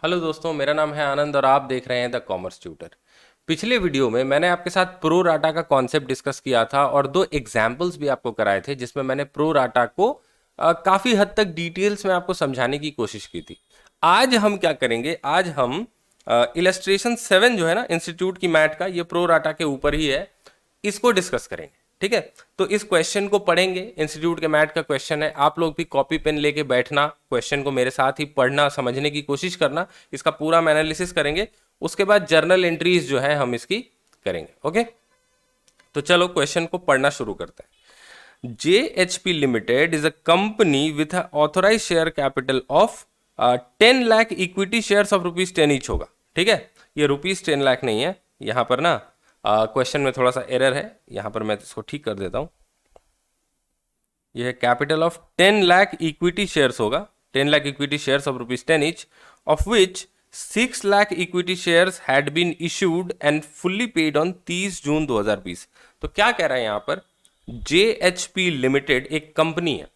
Hello दोस्तों, मेरा नाम है आनंद और आप देख रहे हैं द कॉमर्स ट्यूटर। पिछले वीडियो में मैंने आपके साथ प्रो राटा का कॉन्सेप्ट डिस्कस किया था और दो एग्जाम्पल्स भी आपको कराए थे जिसमें मैंने प्रो राटा को काफ़ी हद तक डिटेल्स में आपको समझाने की कोशिश की थी। आज हम क्या करेंगे, आज हम इलस्ट्रेशन 7 जो है ना इंस्टीट्यूट की मैथ का, ये प्रो राटा के ऊपर ही है, इसको डिस्कस करेंगे। ठीक है, तो इस क्वेश्चन को पढ़ेंगे। इंस्टीट्यूट के मैथ का क्वेश्चन है, आप लोग भी कॉपी पेन लेके बैठना, क्वेश्चन को मेरे साथ ही पढ़ना, समझने की कोशिश करना, इसका पूरा हम एनालिसिस करेंगे। उसके बाद जर्नल एंट्रीज जो है हम इसकी करेंगे। ओके, तो चलो क्वेश्चन को पढ़ना शुरू करते हैं। JHP limited is a company with authorise share capital of 10 lakh equity shares of ₹10 each होगा। ठीक है, ये ₹10 लाख नहीं है, यहाँ पर ना क्वेश्चन में थोड़ा सा एरर है, यहाँ पर मैं इसको ठीक कर देता हूँ। यह capital of 10 lakh equity shares होगा, 10 lakh equity shares of ₹10 each, of which 6 lakh equity shares had been issued and fully paid on 30 June 2020। तो क्या कह रहा है यहाँ पर, JHP लिमिटेड एक कंपनी है,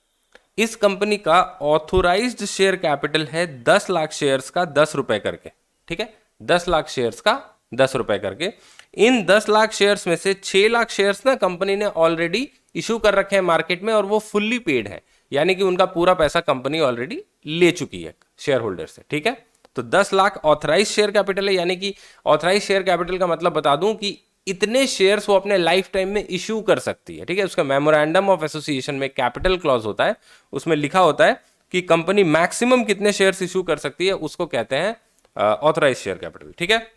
इस कंपनी का ऑथोराइज्ड शेयर कैपिटल है 10 लाख शेयर्स का 10 रुपए करके। ठीक है, 10 लाख शेयर्स का 10 रुपए करके। इन 10 लाख शेयर्स में से 6 लाख शेयर्स ना कंपनी ने ऑलरेडी इशू कर रखे हैं मार्केट में और वो फुल्ली पेड है, यानी कि उनका पूरा पैसा कंपनी ऑलरेडी ले चुकी है शेयर होल्डर से। ठीक है, तो 10 लाख ऑथराइज शेयर कैपिटल है, यानी कि ऑथराइज शेयर कैपिटल का मतलब बता दूं कि इतने शेयर्स वो अपने लाइफ टाइम में इशू कर सकती है। ठीक है, उसका मेमोरेंडम ऑफ एसोसिएशन में कैपिटल क्लॉज होता है, उसमें लिखा होता है कि कंपनी मैक्सिमम कितने शेयर्स इशू कर सकती है, उसको कहते हैं ऑथराइज शेयर कैपिटल। ठीक है,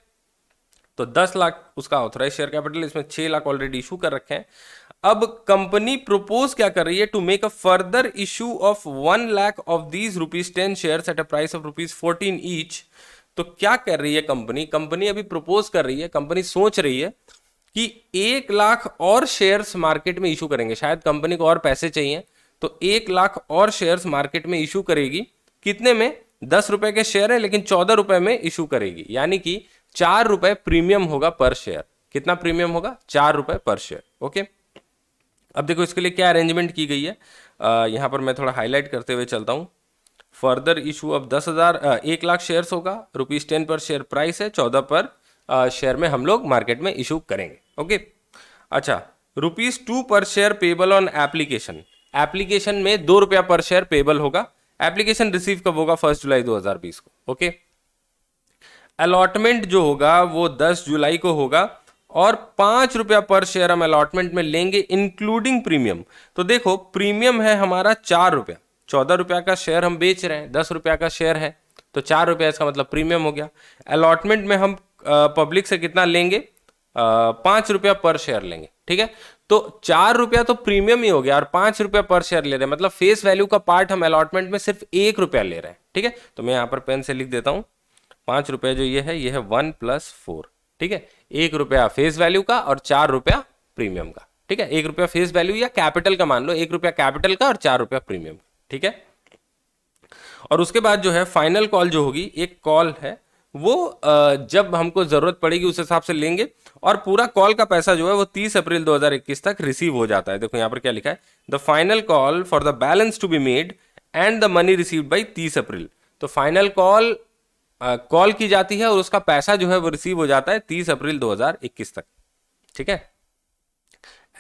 तो 10 लाख उसका ऑथराइज शेयर कैपिटल, इसमें 6 लाख ऑलरेडी इशू कर रखे हैं। अब कंपनी प्रपोज क्या कर रही है, to make a further issue of 1 lakh of these ₹10 shares at a price of ₹14 each. तो क्या कर रही है कंपनी, कंपनी अभी प्रपोज कर रही है, कंपनी सोच रही है कि 1 लाख और शेयर्स मार्केट में इशू करेंगे। शायद कंपनी को और पैसे चाहिए, तो 1 लाख और शेयर्स मार्केट में इशू करेगी। कितने में, 10 रुपए के शेयर है लेकिन 14 रुपए में इशू करेगी, यानी कि 4 रुपए प्रीमियम होगा पर शेयर। कितना प्रीमियम होगा, 4 रुपए पर शेयर। ओके, अब देखो इसके लिए क्या अरेंजमेंट की गई है, यहां पर मैं थोड़ा हाईलाइट करते हुए चलता हूं। Further issue of 1 lakh shares होगा, ₹10 पर शेयर प्राइस है, 14 पर शेयर में हम लोग मार्केट में इशू करेंगे। ओके, अच्छा, ₹2 पर share payable on application, application में 2 रुपया पर शेयर पेबल होगा। एप्लीकेशन रिसीव कब होगा, 1 जुलाई 2020 को। ओके, अलॉटमेंट जो होगा वो 10 जुलाई को होगा और 5 रुपया पर शेयर हम अलॉटमेंट में लेंगे इंक्लूडिंग प्रीमियम। तो देखो प्रीमियम है हमारा 4 रुपया, 14 रुपया का शेयर हम बेच रहे हैं, 10 रुपया का शेयर है, तो 4 रुपया इसका मतलब प्रीमियम हो गया। अलॉटमेंट में हम पब्लिक से कितना लेंगे, 5 रुपया पर शेयर लेंगे। ठीक है, तो 4 रुपया तो प्रीमियम ही हो गया और 5 रुपया पर शेयर ले रहे हैं, मतलब फेस वैल्यू का पार्ट हम अलॉटमेंट में सिर्फ 1 रुपया ले रहे हैं। ठीक है, तो मैं यहाँ पर पेन से लिख देता हूँ, 5 रुपया जो ये है 1 + 4। ठीक है, 1 रुपया फेस वैल्यू का और 4 रुपया प्रीमियम का। ठीक है, 1 रुपया फेस वैल्यू या कैपिटल का मान लो, 1 रुपया कैपिटल का और 4 रुपया प्रीमियम का। ठीक है, और उसके बाद जो है फाइनल कॉल जो होगी, एक कॉल है वो जब हमको जरूरत पड़ेगी उस हिसाब से लेंगे, और पूरा कॉल का पैसा जो है वो 30 अप्रैल 2021 तक रिसीव हो जाता है। देखो यहाँ पर क्या लिखा है, the final call for the balance to be made and the money received by 30 April. तो फाइनल कॉल कॉल की जाती है और उसका पैसा जो है वो रिसीव हो जाता है 30 अप्रैल 2021 तक। ठीक है,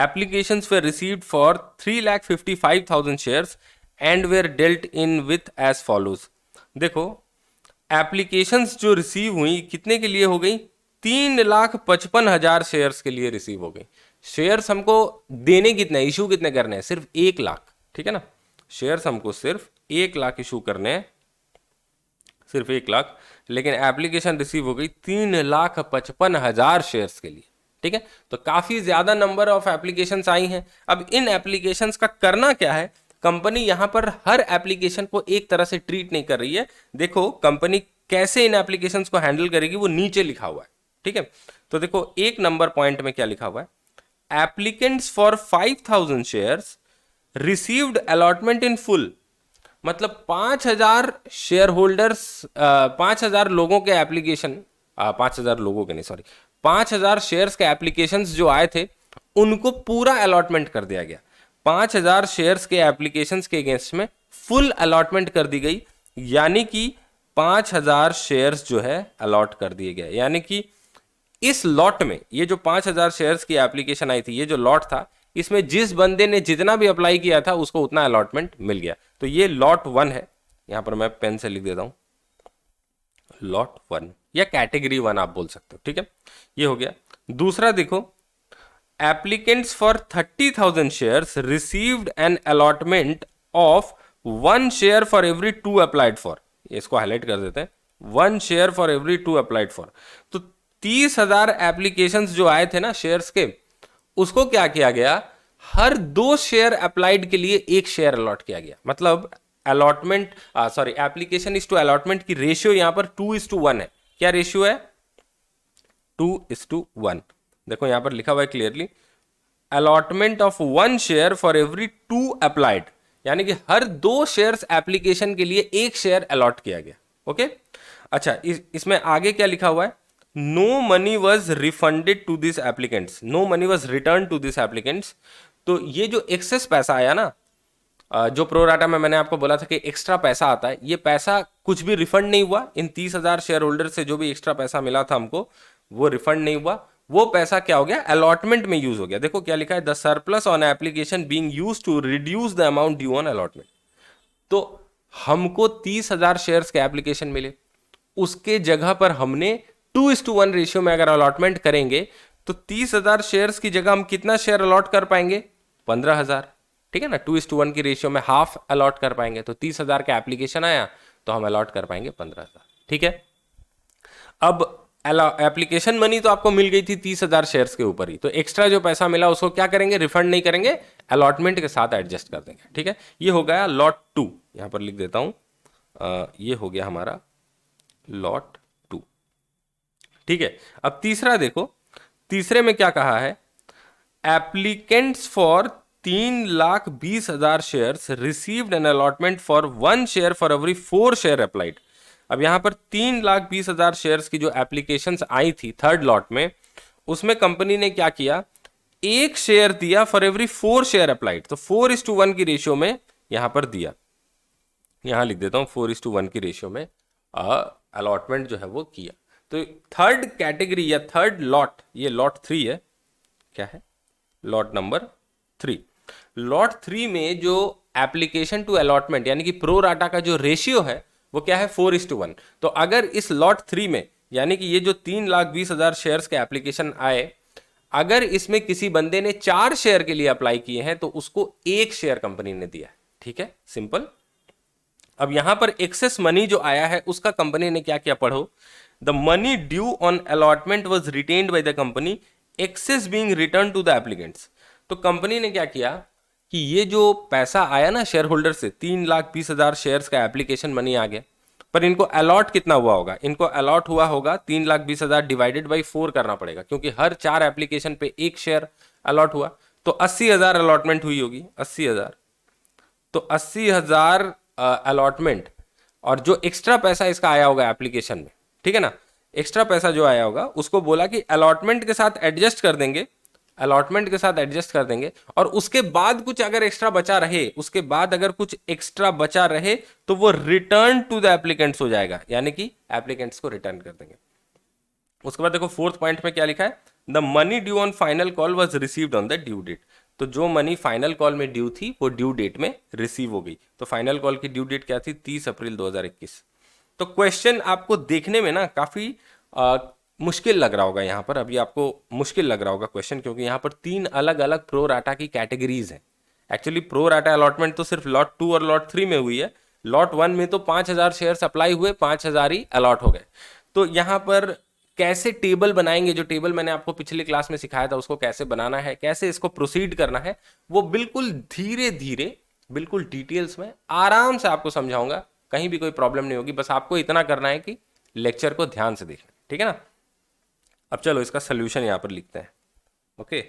applications were received for 3,55,000 shares and were dealt in with as follows. देखो एप्लीकेशंस जो रिसीव हुई कितने के लिए हो गई, 3,55,000 शेयर्स के लिए रिसीव हो गई। शेयर्स हमको देने कितने, इशू कितने करने हैं, सिर्फ 1 लाख। ठीक है ना, शेयर्स हमको सिर्फ 1 लाख इशू करने हैं, सिर्फ 1 लाख, लेकिन एप्लीकेशन रिसीव हो गई 3,55,000 शेयर्स के लिए। ठीक है, तो काफी ज्यादा नंबर ऑफ एप्लीकेशंस आई हैं। अब इन एप्लीकेशंस का करना क्या है, कंपनी यहां पर हर एप्लीकेशन को एक तरह से ट्रीट नहीं कर रही है। देखो कंपनी कैसे इन एप्लीकेशंस को हैंडल करेगी वो नीचे लिखा हुआ है। ठीक है, तो देखो 1 नंबर पॉइंट में क्या लिखा हुआ है, applicants for 5,000 shares received allotment in full. मतलब 5,000 शेयर होल्डर्स, 5,000 लोगों के एप्लीकेशन, 5,000 लोगों के नहीं सॉरी, 5,000 शेयर्स के एप्लीकेशंस जो आए थे उनको पूरा अलॉटमेंट कर दिया गया। 5,000 शेयर्स के एप्लीकेशंस के अगेंस्ट में फुल अलॉटमेंट कर दी गई, यानी कि 5000 शेयर्स जो है अलॉट कर दिए गए। यानी कि इस लॉट में ये जो 5000 शेयर्स की एप्लीकेशन आई थी, ये जो लॉट था, इसमें जिस बंदे ने जितना भी अप्लाई किया था उसको उतना अलॉटमेंट मिल गया। तो ये लॉट 1 है, यहां पर मैं पेन से लिख देता हूं, लॉट 1 या कैटेगरी 1 आप बोल सकते हो, ठीक है। ये हो गया। दूसरा देखो, applicants for 30,000 shares received an allotment of 1 share for every 2 applied for. इसको हाईलाइट कर देते हैं, 1 share for every 2 applied for. तो 30,000 एप्लीकेशंस जो आए थे ना शेयर्स के, उसको क्या किया गया, हर 2 शेयर अप्लाइड के लिए 1 शेयर अलॉट किया गया। मतलब allotment sorry application is to allotment की रेशियो यहां पर 2:1 है। क्या रेशियो है, 2:1। देखो यहां पर लिखा हुआ है clearly, allotment of 1 share for every 2 applied, यानी कि हर 2 शेयर्स एप्लीकेशन के लिए 1 शेयर अलॉट किया गया। ओके, अच्छा इसमें आगे क्या लिखा हुआ है, no money was refunded to this applicants, no money was return to this applicants. तो ये जो एक्सेस पैसा आया ना, जो प्रोराटा में मैंने आपको बोला था कि एक्स्ट्रा पैसा आता है, ये पैसा कुछ भी रिफंड नहीं हुआ। इन 30,000 शेयर होल्डर से जो भी एक्स्ट्रा पैसा मिला था हमको, वो रिफंड नहीं हुआ। वो पैसा क्या हो गया, अलॉटमेंट में यूज हो गया। देखो क्या लिखा है, the surplus on application being used to reduce the amount due on allotment. तो हमको 30,000 शेयर्स के एप्लीकेशन मिले, उसके जगह पर हमने 2:1 रेशियो में अगर अलॉटमेंट करेंगे तो 30,000 शेयर्स की जगह हम कितना शेयर अलॉट कर पाएंगे, 15,000। ठीक है ना, 2:1 की रेशियो में हाफ अलॉट कर पाएंगे। तो 30,000 का एप्लीकेशन आया तो हम अलॉट कर पाएंगे 15,000। ठीक है, अब एप्लीकेशन मनी तो आपको मिल गई थी 30,000 शेयर्स के ऊपर ही, तो एक्स्ट्रा जो पैसा मिला उसको क्या करेंगे, रिफंड नहीं करेंगे, अलॉटमेंट के साथ एडजस्ट कर देंगे। ठीक है, ये हो गया लॉट 2, यहां पर लिख देता हूं, ये हो गया हमारा लॉट 2। ठीक है, अब तीसरा देखो, तीसरे में क्या कहा है, applicants for 3,20,000 shares received an allotment for 1 share for every 4 share applied. अब यहां पर 3,20,000 शेयर्स की जो एप्लीकेशंस आई थी थर्ड लॉट में, उसमें कंपनी ने क्या किया, 1 शेयर दिया फॉर एवरी 4 शेयर अप्लाइड। तो 4:1 की रेशियो में यहां पर दिया, यहां लिख देता हूं 4:1 की रेशियो में अलॉटमेंट जो है वो किया। तो थर्ड कैटेगरी या थर्ड लॉट, ये लॉट 3 है, क्या है, लॉट नंबर 3। लॉट 3 में जो एप्लीकेशन टू अलॉटमेंट यानी कि प्रो राटा का जो रेशियो है वो क्या है, 4:1। तो अगर इस लॉट 3 में, यानी कि ये जो 3,20,000 शेयर्स के एप्लीकेशन आए, अगर इसमें किसी बंदे ने 4 शेयर के लिए अप्लाई किए हैं तो उसको 1 शेयर कंपनी ने दिया। ठीक है, सिंपल। अब यहां पर एक्सेस मनी जो आया है उसका कंपनी ने क्या किया, पढ़ो, the money due on allotment was retained by the company, excess being return to the applicants. तो कंपनी ने क्या किया कि ये जो पैसा आया ना शेयर होल्डर से, 3,20,000 शेयर्स का एप्लीकेशन मनी आ गया, पर इनको अलॉट कितना हुआ होगा, इनको अलॉट हुआ होगा 3,20,000 डिवाइडेड बाई 4 करना पड़ेगा, क्योंकि हर 4 एप्लीकेशन पे 1 शेयर अलॉट हुआ। तो 80,000 अलॉटमेंट हुई होगी, 80,000। तो 80,000 अलॉटमेंट, और जो एक्स्ट्रा पैसा इसका आया होगा एप्लीकेशन में, ठीक है ना, एक्स्ट्रा पैसा जो आया होगा उसको बोला कि अलॉटमेंट के साथ एडजस्ट कर देंगे, अलॉटमेंट के साथ एडजस्ट कर देंगे, और उसके बाद कुछ अगर एक्स्ट्रा बचा रहे, उसके बाद अगर कुछ एक्स्ट्रा बचा रहे तो वो रिटर्न टू द एप्लीकेंट्स हो जाएगा, यानी कि एप्लीकेंट्स को रिटर्न कर देंगे। उसके बाद देखो फोर्थ पॉइंट में क्या लिखा है, the money due on final call was received on the due date. तो जो मनी फाइनल कॉल में ड्यू थी वो ड्यू डेट में रिसीव हो गई। तो फाइनल कॉल की ड्यू डेट क्या थी, 30 अप्रैल 2021। तो क्वेश्चन आपको देखने में ना काफी मुश्किल लग रहा होगा, यहाँ पर अभी आपको मुश्किल लग रहा होगा क्वेश्चन, क्योंकि यहाँ पर 3 अलग अलग प्रो राटा की कैटेगरीज हैं। एक्चुअली प्रो राटा अलॉटमेंट तो सिर्फ लॉट 2 और लॉट 3 में हुई है, लॉट 1 में तो 5,000 शेयर अप्लाई हुए, 5,000 ही अलॉट हो गए। तो यहाँ पर कैसे टेबल बनाएंगे, जो टेबल मैंने आपको पिछले क्लास में सिखाया था उसको कैसे बनाना है, कैसे इसको प्रोसीड करना है, वो बिल्कुल धीरे धीरे, बिल्कुल डिटेल्स में आराम से आपको समझाऊंगा, कहीं भी कोई प्रॉब्लम नहीं होगी। बस आपको इतना करना है कि लेक्चर को ध्यान से देखना, ठीक है ना। अब चलो इसका सोल्यूशन यहां पर लिखते हैं। ओके,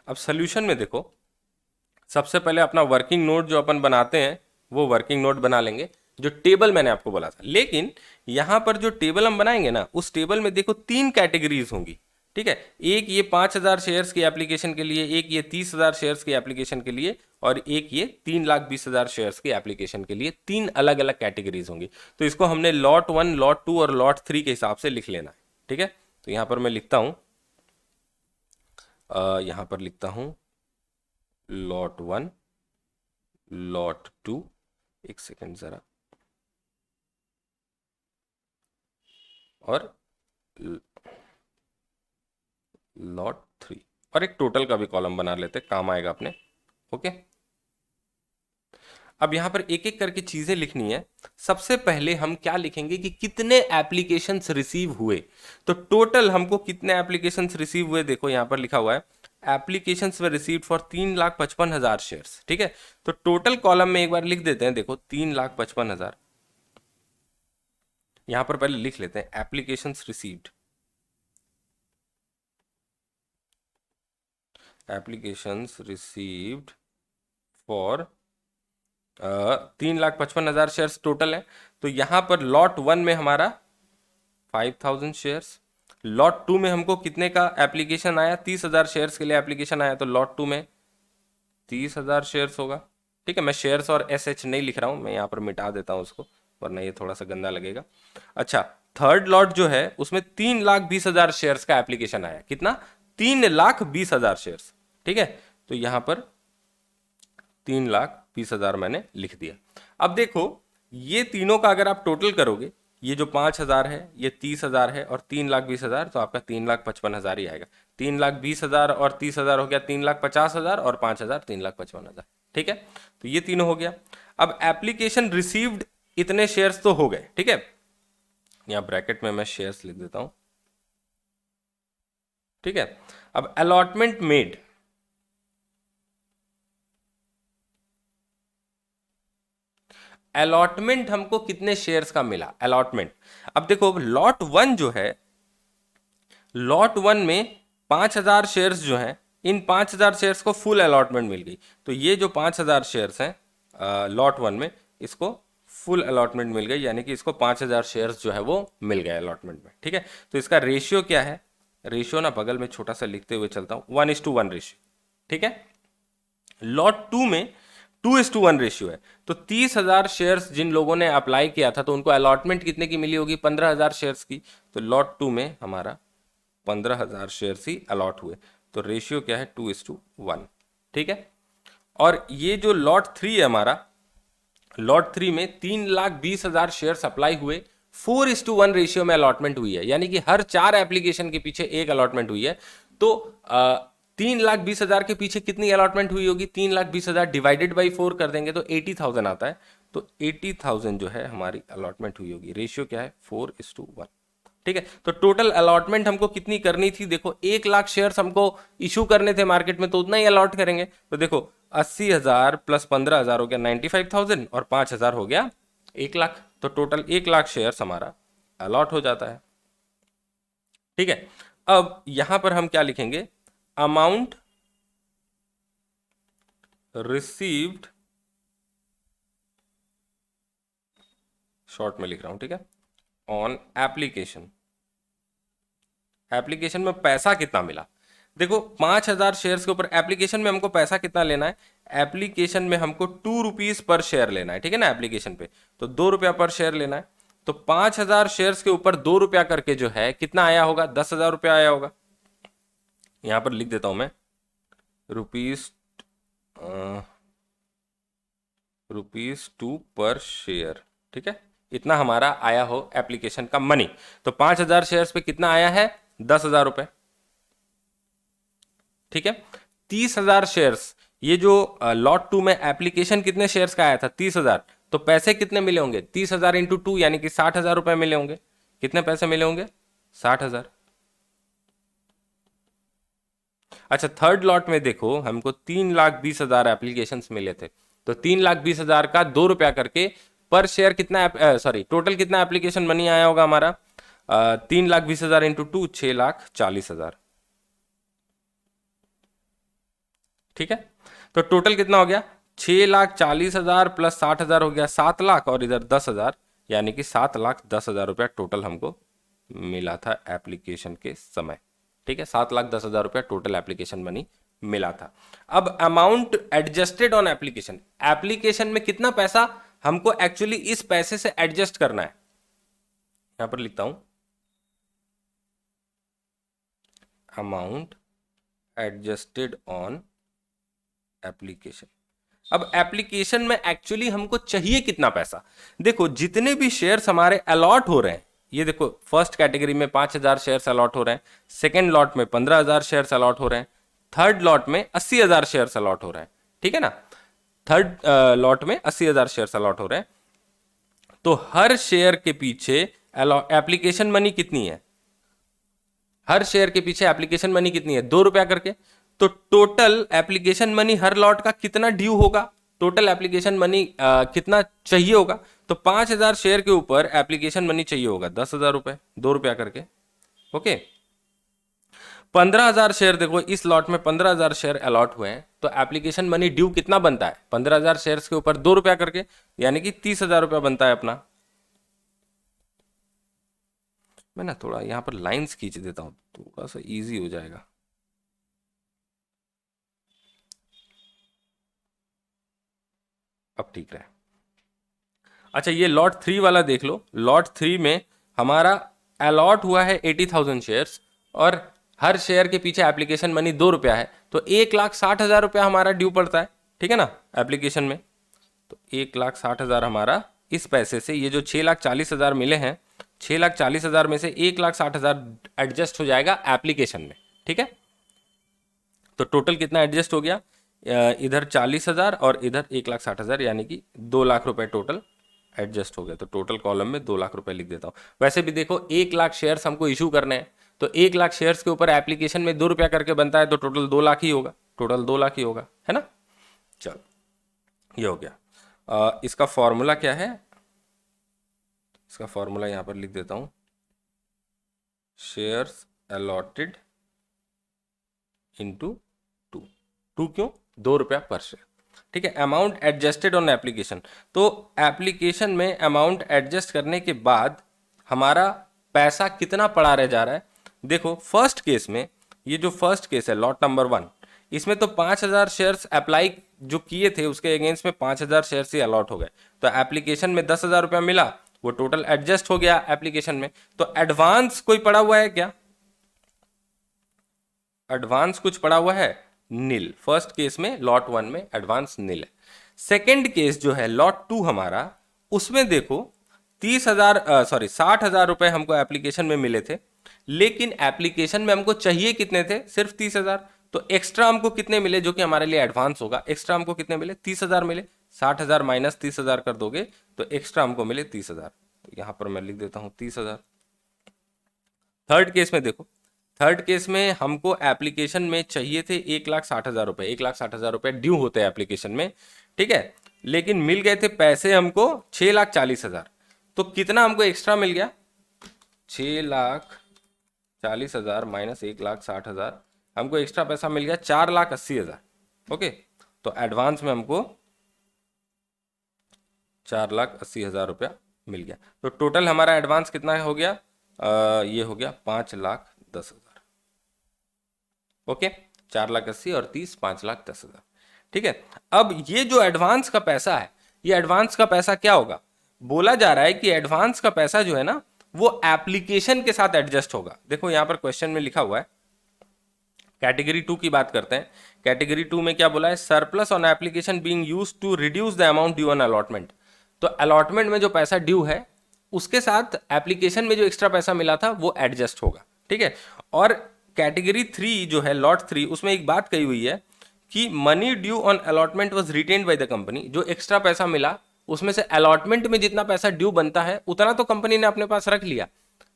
अब सोल्यूशन में देखो, सबसे पहले अपना वर्किंग नोट जो अपन बनाते हैं वो वर्किंग नोट बना लेंगे, जो टेबल मैंने आपको बोला था। लेकिन यहां पर जो टेबल हम बनाएंगे ना, उस टेबल में देखो 3 कैटेगरीज होंगी। ठीक है, एक ये 5,000 शेयर्स की एप्लीकेशन के लिए, एक ये 30,000 शेयर्स की एप्लीकेशन के लिए, और एक ये 3,20,000 शेयर्स की एप्लीकेशन के लिए, तीन अलग अलग कैटेगरीज होंगी। तो इसको हमने लॉट 1, लॉट 2 और लॉट 3 के हिसाब से लिख लेना है। ठीक है, तो यहां पर मैं लिखता हूं, यहां पर लिखता हूं लॉट 1, लॉट 2, एक सेकेंड जरा, और लॉट 3, और एक टोटल का भी कॉलम बना लेते, काम आएगा अपने। ओके, अब यहां पर एक एक करके चीजें लिखनी है। सबसे पहले हम क्या लिखेंगे कि कितने एप्लीकेशंस रिसीव हुए। तो टोटल हमको कितने एप्लीकेशंस रिसीव हुए, देखो यहां पर लिखा हुआ है applications were received for 3,55,000 shares. ठीक है, तो टोटल कॉलम में एक बार लिख देते हैं, देखो 3,55,000, यहां पर पहले लिख लेते हैं applications received, applications received for 3,55,000 shares total है। तो यहां पर लॉट 1 में हमारा 5,000 शेयर्स, लॉट 2 में हमको कितने का एप्लीकेशन आया, 30,000 शेयर्स के लिए एप्लीकेशन आया, तो लॉट 2 में 30,000 शेयर्स होगा। ठीक है, मैं शेयर्स और SH नहीं लिख रहा हूं, मैं यहां पर मिटा देता हूं उसको, वरना ये थोड़ा सा गंदा लगेगा। अच्छा, थर्ड लॉट जो है उसमें 3,20,000 शेयर्स का एप्लीकेशन आया, कितना, 3,20,000 शेयर्स। ठीक है, तो यहां पर 3,20,000 मैंने लिख दिया। अब देखो ये तीनों का अगर आप टोटल करोगे, ये जो 5,000 है, ये 30,000 है, और 3,20,000, तो आपका 3,55,000 ही आएगा। 3,20,000 और 30,000 हो गया 3,50,000, और 5,000 3,55,000। ठीक है, तो ये तीनों हो गया। अब एप्लीकेशन रिसीव्ड इतने शेयर्स तो हो गए। ठीक है, यहां ब्रैकेट में मैं शेयर्स लिख देता हूं। ठीक है, अब अलॉटमेंट मेड, अलॉटमेंट हमको कितने शेयर्स का मिला, अलॉटमेंट। अब देखो लॉट 1 जो है, लॉट 1 में 5,000 शेयर्स जो हैं, इन 5,000 शेयर्स को फुल अलॉटमेंट मिल गई। तो ये जो 5,000 शेयर्स हैं लॉट 1 में, इसको फुल अलॉटमेंट मिल गई, यानी कि इसको 5,000 शेयर्स जो है वो मिल गए अलॉटमेंट में। ठीक है, तो इसका रेशियो क्या है, रेशियो ना बगल में छोटा सा लिखते हुए चलता हूं, 1:1 रेशियो। ठीक है, लॉट 2 में 2:1 रेशियो है। तो 30,000 शेयर्स जिन लोगों ने अप्लाई किया था, तो उनको अलॉटमेंट कितने की मिली होगी, 15,000 शेयर्स की। तो लॉट 2 में हमारा 15,000 शेयर्स ही अलॉट हुए। तो रेशियो क्या है, 2:1। ठीक है, और ये जो लॉट 3 है हमारा, लॉट 3 में 3,20,000 शेयर्स अप्लाई हुए, 4:1 रेशियो में अलॉटमेंट हुई है, यानी कि हर 4 एप्लीकेशन के पीछे एक अलॉटमेंट हुई है। तो 3,20,000 के पीछे कितनी अलॉटमेंट हुई होगी, 3,20,000 डिवाइडेड बाई 4 कर देंगे तो 80,000 आता है। तो 80,000 जो है हमारी अलॉटमेंट हुई होगी। रेशियो क्या है, 4:1। ठीक है, तो टोटल अलॉटमेंट हमको कितनी करनी थी, देखो 1,00,000 शेयर्स हमको इशू करने थे मार्केट में, तो उतना ही अलॉट करेंगे। तो देखो 80,000 प्लस 15,000 हो गया 95,000, और 5,000 हो गया 1,00,000। तो टोटल 1,00,000 शेयर्स हमारा अलॉट हो जाता है। ठीक है, अब यहां पर हम क्या लिखेंगे, अमाउंट रिसीव्ड, शॉर्ट में लिख रहा हूं, ठीक है, ऑन एप्लीकेशन, एप्लीकेशन में पैसा कितना मिला। देखो 5,000 शेयर्स के ऊपर एप्लीकेशन में हमको पैसा कितना लेना है, एप्लीकेशन में हमको 2 रुपीज पर शेयर लेना है। ठीक है ना, एप्लीकेशन पे तो 2 रुपया पर शेयर लेना है। तो 5,000 शेयर्स के ऊपर 2 रुपया करके जो है कितना आया होगा, 10,000 रुपया आया होगा। यहां पर लिख देता हूं मैं, रुपीज ₹2 पर शेयर। ठीक है, इतना हमारा आया हो एप्लीकेशन का मनी। तो 5,000 शेयर्स पे कितना आया है, 10,000 रुपए। ठीक है, 30,000 शेयर्स, ये जो लॉट 2 में एप्लीकेशन कितने शेयर्स का आया था, 30,000, तो पैसे कितने मिले होंगे, 30,000 इंटू 2 यानी कि 60,000 रुपए मिले होंगे। कितने पैसे मिले होंगे, 60,000। अच्छा, थर्ड लॉट में देखो हमको 3,20,000 एप्लीकेशंस मिले थे। तो 3,20,000 का 2 रुपया करके पर शेयर कितना, सॉरी टोटल कितना एप्लीकेशन मनी आया होगा हमारा, 3,20,000 इंटू 2, 6,40,000। ठीक है, तो टोटल कितना हो गया, 6,40,000 प्लस 60,000 हो गया 7,00,000, और इधर 10,000, यानी कि 7,10,000 रुपया टोटल हमको मिला था एप्लीकेशन के समय। ठीक है, 7,10,000 रुपया टोटल एप्लीकेशन मनी मिला था। अब amount adjusted on application, application में कितना पैसा हमको एक्चुअली इस पैसे से एडजस्ट करना है, यहां पर लिखता हूं अमाउंट एडजस्टेड ऑन एप्लीकेशन। अब एप्लीकेशन में एक्चुअली हमको चाहिए कितना पैसा, देखो जितने भी शेयर्स हमारे अलॉट हो रहे हैं, ये देखो फर्स्ट कैटेगरी में 5,000 शेयर्स अलॉट हो रहे हैं, सेकेंड लॉट में 15,000 शेयर्स अलॉट हो रहे हैं, थर्ड लॉट में 80,000 शेयर्स अलॉट हो रहे हैं, ठीक है ना, थर्ड लॉट में 80,000 शेयर्स अलॉट हो रहे हैं। तो हर शेयर के पीछे एप्लीकेशन मनी कितनी है, हर शेयर के पीछे एप्लीकेशन मनी कितनी है, 2 रुपया करके। तो टोटल एप्लीकेशन मनी हर लॉट का कितना ड्यू होगा, टोटल एप्लीकेशन मनी कितना चाहिए होगा, तो 5,000 शेयर के ऊपर एप्लीकेशन मनी चाहिए होगा 10,000 रुपए, 2 रुपया करके। ओके, 15,000 शेयर, देखो इस लॉट में 15,000 शेयर अलॉट हुए हैं, तो एप्लीकेशन मनी ड्यू कितना बनता है, 15,000 शेयर के ऊपर 2 रुपया करके, यानी कि 30,000 रुपया बनता है अपना। मैं ना थोड़ा यहां पर लाइंस खींच देता हूं, थोड़ा सा इजी हो जाएगा। अब ठीक रहे। अच्छा, ये लॉट 3 वाला देख लो, लॉट 3 में हमारा अलॉट हुआ है 80,000 शेयर्स और हर शेयर के पीछे एप्लीकेशन मनी 2 रुपया है, तो 1,60,000 रुपया हमारा ड्यू पड़ता है, ठीक है ना, एप्लीकेशन में। तो 1,60,000 हमारा इस पैसे से, ये जो 6,40,000 मिले हैं, 6,40,000 में से 1,60,000 एडजस्ट हो जाएगा एप्लीकेशन में, ठीक है। तो टोटल कितना एडजस्ट हो गया, इधर 40,000 और इधर 1,60,000, यानी कि 2,00,000 रुपए टोटल एडजस्ट हो गया। तो टोटल कॉलम में 2,00,000 रुपए लिख देता हूँ। वैसे भी देखो 1,00,000 शेयर्स हमको इशू करने हैं, तो 1,00,000 शेयर्स के ऊपर एप्लीकेशन में 2 रुपया करके बनता है, तो टोटल 2,00,000 ही होगा, टोटल 2,00,000 ही होगा, है ना। चलो ये हो गया। इसका फॉर्मूला क्या है, इसका फॉर्मूला यहां पर लिख देता हूं, शेयर्स अलॉटेड इंटू 2 क्यों, 2 रुपया पर शेयर, ठीक है। अमाउंट एडजस्टेड ऑन एप्लीकेशन, तो एप्लीकेशन में अमाउंट एडजस्ट करने के बाद हमारा पैसा कितना पड़ा रह जा रहा है। देखो फर्स्ट केस में, ये जो फर्स्ट केस है लॉट नंबर 1, इसमें तो 5,000 शेयर्स अप्लाई जो किए थे उसके अगेंस्ट में 5,000 शेयर्स ही अलॉट हो गए, तो एप्लीकेशन में 10,000 रुपया मिला, वो टोटल एडजस्ट हो गया एप्लीकेशन में। तो एडवांस कोई पड़ा हुआ है क्या, एडवांस कुछ पड़ा हुआ है, नील। फर्स्ट केस में लॉट 1 में एडवांस नील है। सेकेंड केस जो है लॉट 2 हमारा, उसमें देखो 60,000 रुपए हमको एप्लीकेशन में मिले थे, लेकिन एप्लीकेशन में हमको चाहिए कितने थे, सिर्फ 30,000। तो एक्स्ट्रा हमको कितने मिले, जो कि हमारे लिए एडवांस होगा, एक्स्ट्रा हमको कितने मिले, 30,000 मिले। 60,000 माइनस 30,000 कर दोगे तो एक्स्ट्रा हमको मिले 30,000, तो यहां पर मैं लिख देता हूं 30,000। थर्ड केस में देखो, थर्ड केस में हमको एप्लीकेशन में चाहिए थे 1,60,000 रुपए, 1,60,000 रुपए ड्यू होते हैं एप्लीकेशन में, ठीक है, लेकिन मिल गए थे पैसे हमको 6,40,000। तो कितना हमको एक्स्ट्रा मिल गया, 6,40,000 माइनस 1,60,000, हमको एक्स्ट्रा पैसा मिल गया 4,80,000। ओके, तो एडवांस में हमको 4,80,000 रुपया मिल गया। तो टोटल हमारा एडवांस कितना हो गया, ये हो गया 5,10,000। ओके, 4,80,000 और 30, 5,10,000, ठीक है। अब ये जो एडवांस का पैसा है, ये एडवांस का पैसा क्या होगा, बोला जा रहा है कि एडवांस का पैसा जो है ना, वो एप्लीकेशन के साथ एडजस्ट होगा। देखो यहां पर क्वेश्चन में लिखा हुआ है, कैटेगरी 2 की बात करते हैं। कैटेगरी 2 में क्या बोला है, surplus on application being used to reduce the amount due on allotment. तो अलॉटमेंट में जो पैसा ड्यू है उसके साथ एप्लीकेशन में जो एक्स्ट्रा पैसा मिला था वो एडजस्ट होगा, ठीक है। और कैटेगरी 3 जो है लॉट 3, उसमें एक बात कही हुई है कि money due on allotment was retained by the company. जो एक्स्ट्रा पैसा मिला उसमें से अलॉटमेंट में जितना पैसा ड्यू बनता है उतना तो कंपनी ने अपने पास रख लिया,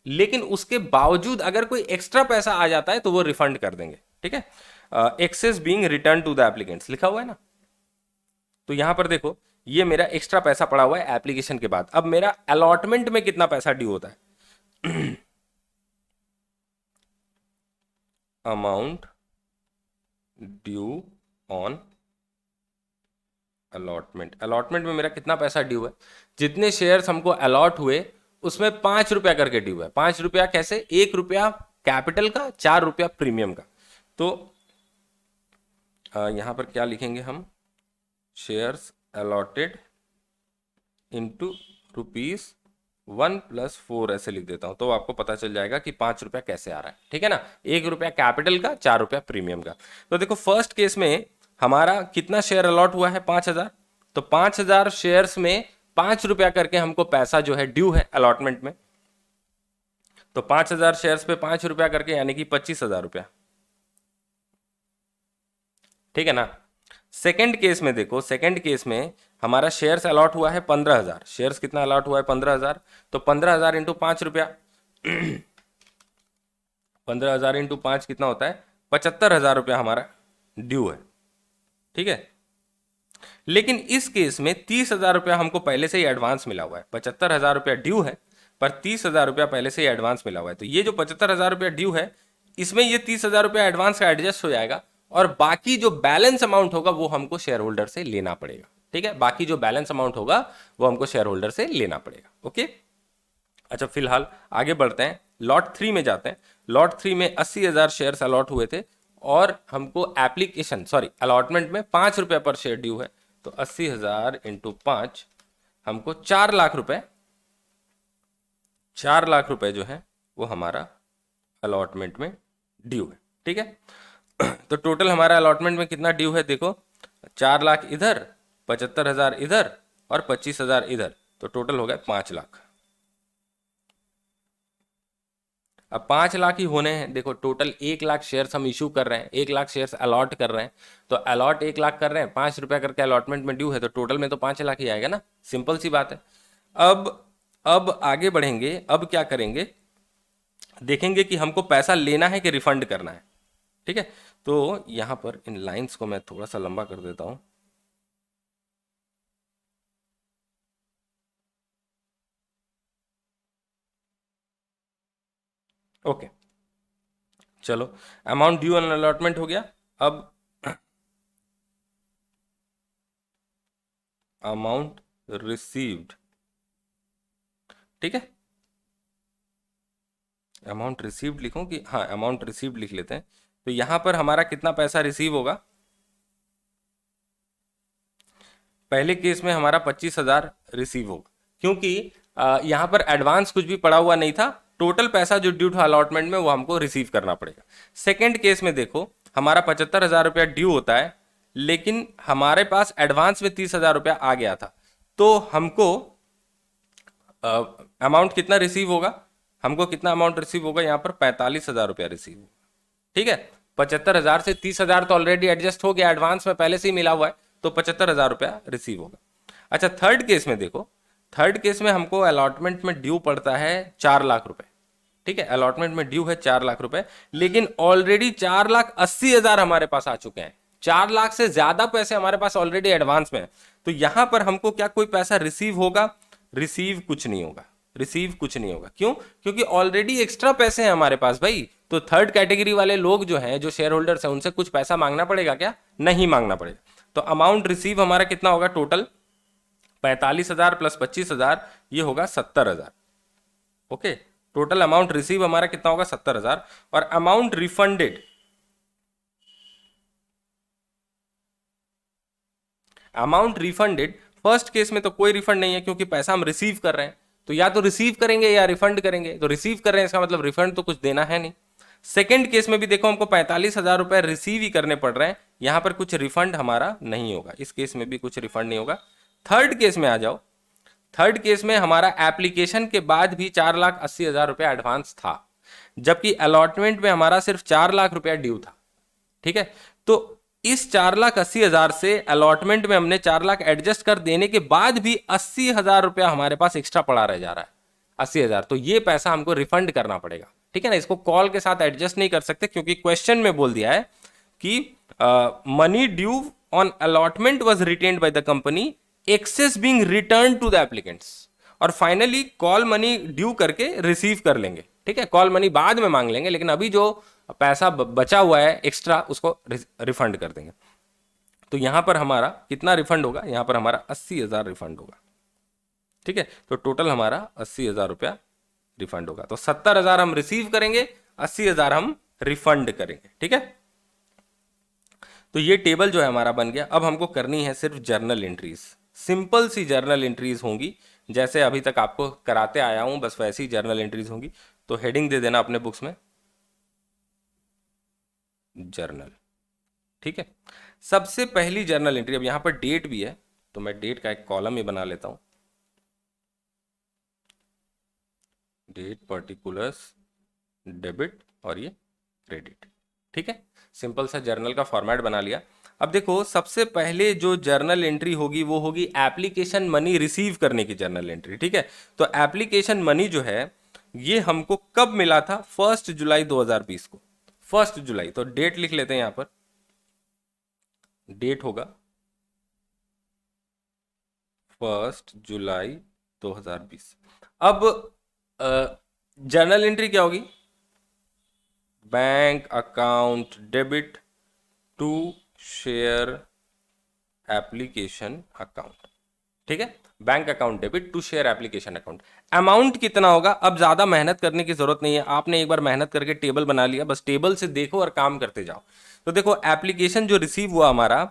लेकिन उसके बावजूद अगर कोई एक्स्ट्रा पैसा आ जाता है तो वो रिफंड कर देंगे, ठीक है। Excess being return to the applicants लिखा हुआ है ना। तो यहां पर देखो ये मेरा एक्स्ट्रा पैसा पड़ा हुआ है एप्लीकेशन के बाद। अब मेरा अलॉटमेंट में कितना पैसा ड्यू होता है, amount due on allotment. Allotment में मेरा कितना पैसा ड्यू है, जितने शेयर्स हमको अलॉट हुए उसमें 5 रुपया करके ड्यू है। 5 रुपया कैसे, 1 रुपया कैपिटल का, 4 रुपया प्रीमियम का। तो यहां पर क्या लिखेंगे हम, शेयर्स अलॉटेड इंटू ₹1 + 4 ऐसे लिख देता हूं, तो आपको पता चल जाएगा कि 5 रुपया कैसे आ रहा है। ठीक है ना, 1 रुपया कैपिटल का, 4 रुपया प्रीमियम का। तो देखो फर्स्ट केस में हमारा कितना शेयर अलॉट हुआ है, 5,000। तो 5,000 शेयर्स में 5 रुपया करके हमको पैसा जो है ड्यू है अलॉटमेंट में। तो 5,000 शेयर्स पे 5 रुपया करके यानी कि 25,000 रुपया। ठीक है ना। सेकंड केस में देखो, सेकंड केस में हमारा शेयर्स अलॉट हुआ है 15,000। शेयर्स कितना अलॉट हुआ है, 15,000। तो 15,000 इंटू 5 रुपया 15,000 इंटू 5 कितना होता है, 75,000 रुपया हमारा ड्यू है। ठीक है। लेकिन इस केस में 30,000 रुपया हमको पहले से ही एडवांस मिला हुआ है। 75,000 रुपया ड्यू है, पर 30,000 रुपया पहले से ही एडवांस मिला हुआ है। तो ये जो 75,000 रुपया ड्यू है, इसमें ये 30,000 रुपया एडवांस का एडजस्ट हो जाएगा, और बाकी जो बैलेंस अमाउंट होगा वो हमको शेयर होल्डर से लेना पड़ेगा। ठीक है, बाकी जो बैलेंस अमाउंट होगा वो हमको शेयर होल्डर से लेना पड़ेगा। ओके। अच्छा, फिलहाल आगे बढ़ते हैं, लॉट 3 में जाते हैं। लॉट 3 में 80,000 शेयर्स अलॉट हुए थे, और हमको एप्लीकेशन अलॉटमेंट में 5 रुपये पर शेयर ड्यू है। तो 80,000 इंटू 5 हमको 4 लाख रुपए, 4 लाख रुपए जो है वो हमारा अलॉटमेंट में ड्यू है। ठीक है। तो टोटल हमारा अलॉटमेंट में कितना ड्यू है, देखो 4 लाख इधर, 75,000 इधर, और 25,000 इधर, तो टोटल हो गया 5 लाख। अब 5 लाख ही होने हैं। देखो टोटल 1 लाख शेयर्स हम इशू कर रहे हैं, 1 लाख शेयर्स अलॉट कर रहे हैं। तो अलॉट 1 लाख कर रहे हैं, 5 रुपया करके अलॉटमेंट में ड्यू है, तो टोटल में तो 5 लाख ही आएगा ना। सिंपल सी बात है। अब आगे बढ़ेंगे। अब क्या करेंगे, देखेंगे कि हमको पैसा लेना है कि रिफंड करना है। ठीक है। तो यहां पर इन लाइंस को मैं थोड़ा सा लंबा कर देता हूं। ओके, चलो अमाउंट ड्यू ऑन अलॉटमेंट हो गया। अब अमाउंट रिसीव्ड। ठीक है, अमाउंट रिसीव्ड लिखूं कि, हाँ अमाउंट रिसीव्ड लिख लेते हैं। तो यहां पर हमारा कितना पैसा रिसीव होगा, पहले केस में हमारा 25,000 रिसीव होगा, क्योंकि यहां पर एडवांस कुछ भी पड़ा हुआ नहीं था। टोटल पैसा जो ड्यू था अलॉटमेंट में वो हमको रिसीव करना पड़ेगा। सेकेंड केस में देखो, हमारा 75,000 रुपया ड्यू होता है, लेकिन हमारे पास एडवांस में 30,000 रुपया आ गया था। तो हमको अमाउंट कितना रिसीव होगा, हमको कितना अमाउंट रिसीव होगा, यहाँ पर 45,000 रुपया रिसीव होगा। ठीक है, 75,000 से 30,000 तो ऑलरेडी एडजस्ट हो गया, एडवांस में पहले से ही मिला हुआ है, तो 75,000 रुपया रिसीव होगा। अच्छा, थर्ड केस में देखो, थर्ड केस में हमको अलॉटमेंट में ड्यू पड़ता है 4 लाख रुपए। ठीक है, अलॉटमेंट में ड्यू है 4 लाख रुपए, लेकिन ऑलरेडी 4,80,000 हमारे पास आ चुके हैं। 4 लाख से ज्यादा पैसे हमारे पास ऑलरेडी एडवांस में है। तो यहां पर हमको क्या कोई पैसा रिसीव होगा, रिसीव कुछ नहीं होगा, रिसीव कुछ नहीं होगा। क्यों, क्योंकि ऑलरेडी एक्स्ट्रा पैसे हैं हमारे पास भाई। तो थर्ड कैटेगरी वाले लोग जो हैं, जो शेयर होल्डर्स हैं, उनसे कुछ पैसा मांगना पड़ेगा क्या, नहीं मांगना पड़ेगा। तो अमाउंट रिसीव हमारा कितना होगा, टोटल 45,000 प्लस 25,000, ये होगा 70,000। ओके, टोटल अमाउंट रिसीव हमारा कितना होगा, 70,000। और amount refunded, amount refunded, first case में तो कोई रिफंड नहीं है, क्योंकि पैसा हम रिसीव कर रहे हैं। तो या तो रिसीव करेंगे या रिफंड करेंगे। तो रिसीव कर रहे हैं, इसका मतलब रिफंड तो कुछ देना है नहीं। सेकेंड केस में भी देखो, हमको 45,000 रुपए रिसीव ही करने पड़ रहे हैं, यहां पर कुछ रिफंड हमारा नहीं होगा, इस केस में भी कुछ रिफंड नहीं होगा। थर्ड केस में आ जाओ, थर्ड केस में हमारा एप्लीकेशन के बाद भी 4,80,000 रुपया एडवांस था, जबकि अलॉटमेंट में हमारा सिर्फ 4 लाख रुपया ड्यू था। ठीक है, तो इस 4,80,000 से अलॉटमेंट में हमने 4 लाख एडजस्ट कर देने के बाद भी 80,000 रुपया हमारे पास एक्स्ट्रा पड़ा रह जा रहा है, 80,000। तो ये पैसा हमको रिफंड करना पड़ेगा। ठीक है ना, इसको कॉल के साथ एडजस्ट नहीं कर सकते, क्योंकि क्वेश्चन में बोल दिया है कि money due on allotment was retained by the company, excess being return to the applicants. और फाइनली कॉल मनी ड्यू करके रिसीव कर लेंगे। ठीक है, कॉल मनी बाद में मांग लेंगे, लेकिन अभी जो पैसा बचा हुआ है एक्स्ट्रा, उसको रिफंड कर देंगे। तो यहां पर हमारा कितना रिफंड होगा, यहां पर हमारा 80,000 रिफंड होगा। ठीक है, तो टोटल हमारा 80,000 रुपया रिफंड होगा। तो 70,000 हम रिसीव करेंगे 80,000 हम रिफंड करेंगे। ठीक है, तो ये टेबल जो है हमारा बन गया। अब हमको करनी है सिर्फ जर्नल एंट्रीज, सिंपल सी जर्नल एंट्रीज होंगी, जैसे अभी तक आपको कराते आया हूं बस वैसी ही जर्नल एंट्रीज होंगी। तो हेडिंग दे देना अपने बुक्स में जर्नल। ठीक है, सबसे पहली जर्नल एंट्री, अब यहां पर डेट भी है तो मैं डेट का एक कॉलम ही बना लेता हूं, डेट पर्टिकुलर्स डेबिट और ये क्रेडिट। ठीक है, सिंपल सा जर्नल का फॉर्मेट बना लिया। अब देखो सबसे पहले जो जर्नल एंट्री होगी वो होगी एप्लीकेशन मनी रिसीव करने की जर्नल एंट्री। ठीक है, तो एप्लीकेशन मनी जो है ये हमको कब मिला था, 1 जुलाई 2020 को, 1 जुलाई। तो डेट लिख लेते हैं यहां पर, डेट होगा 1 जुलाई 2020। अब जर्नल एंट्री क्या होगी, bank account debit to share application account. ठीक है, bank account debit to share application account. Amount कितना होगा, अब ज्यादा मेहनत करने की जरूरत नहीं है, आपने एक बार मेहनत करके टेबल बना लिया, बस टेबल से देखो और काम करते जाओ। तो देखो एप्लीकेशन जो रिसीव हुआ हमारा,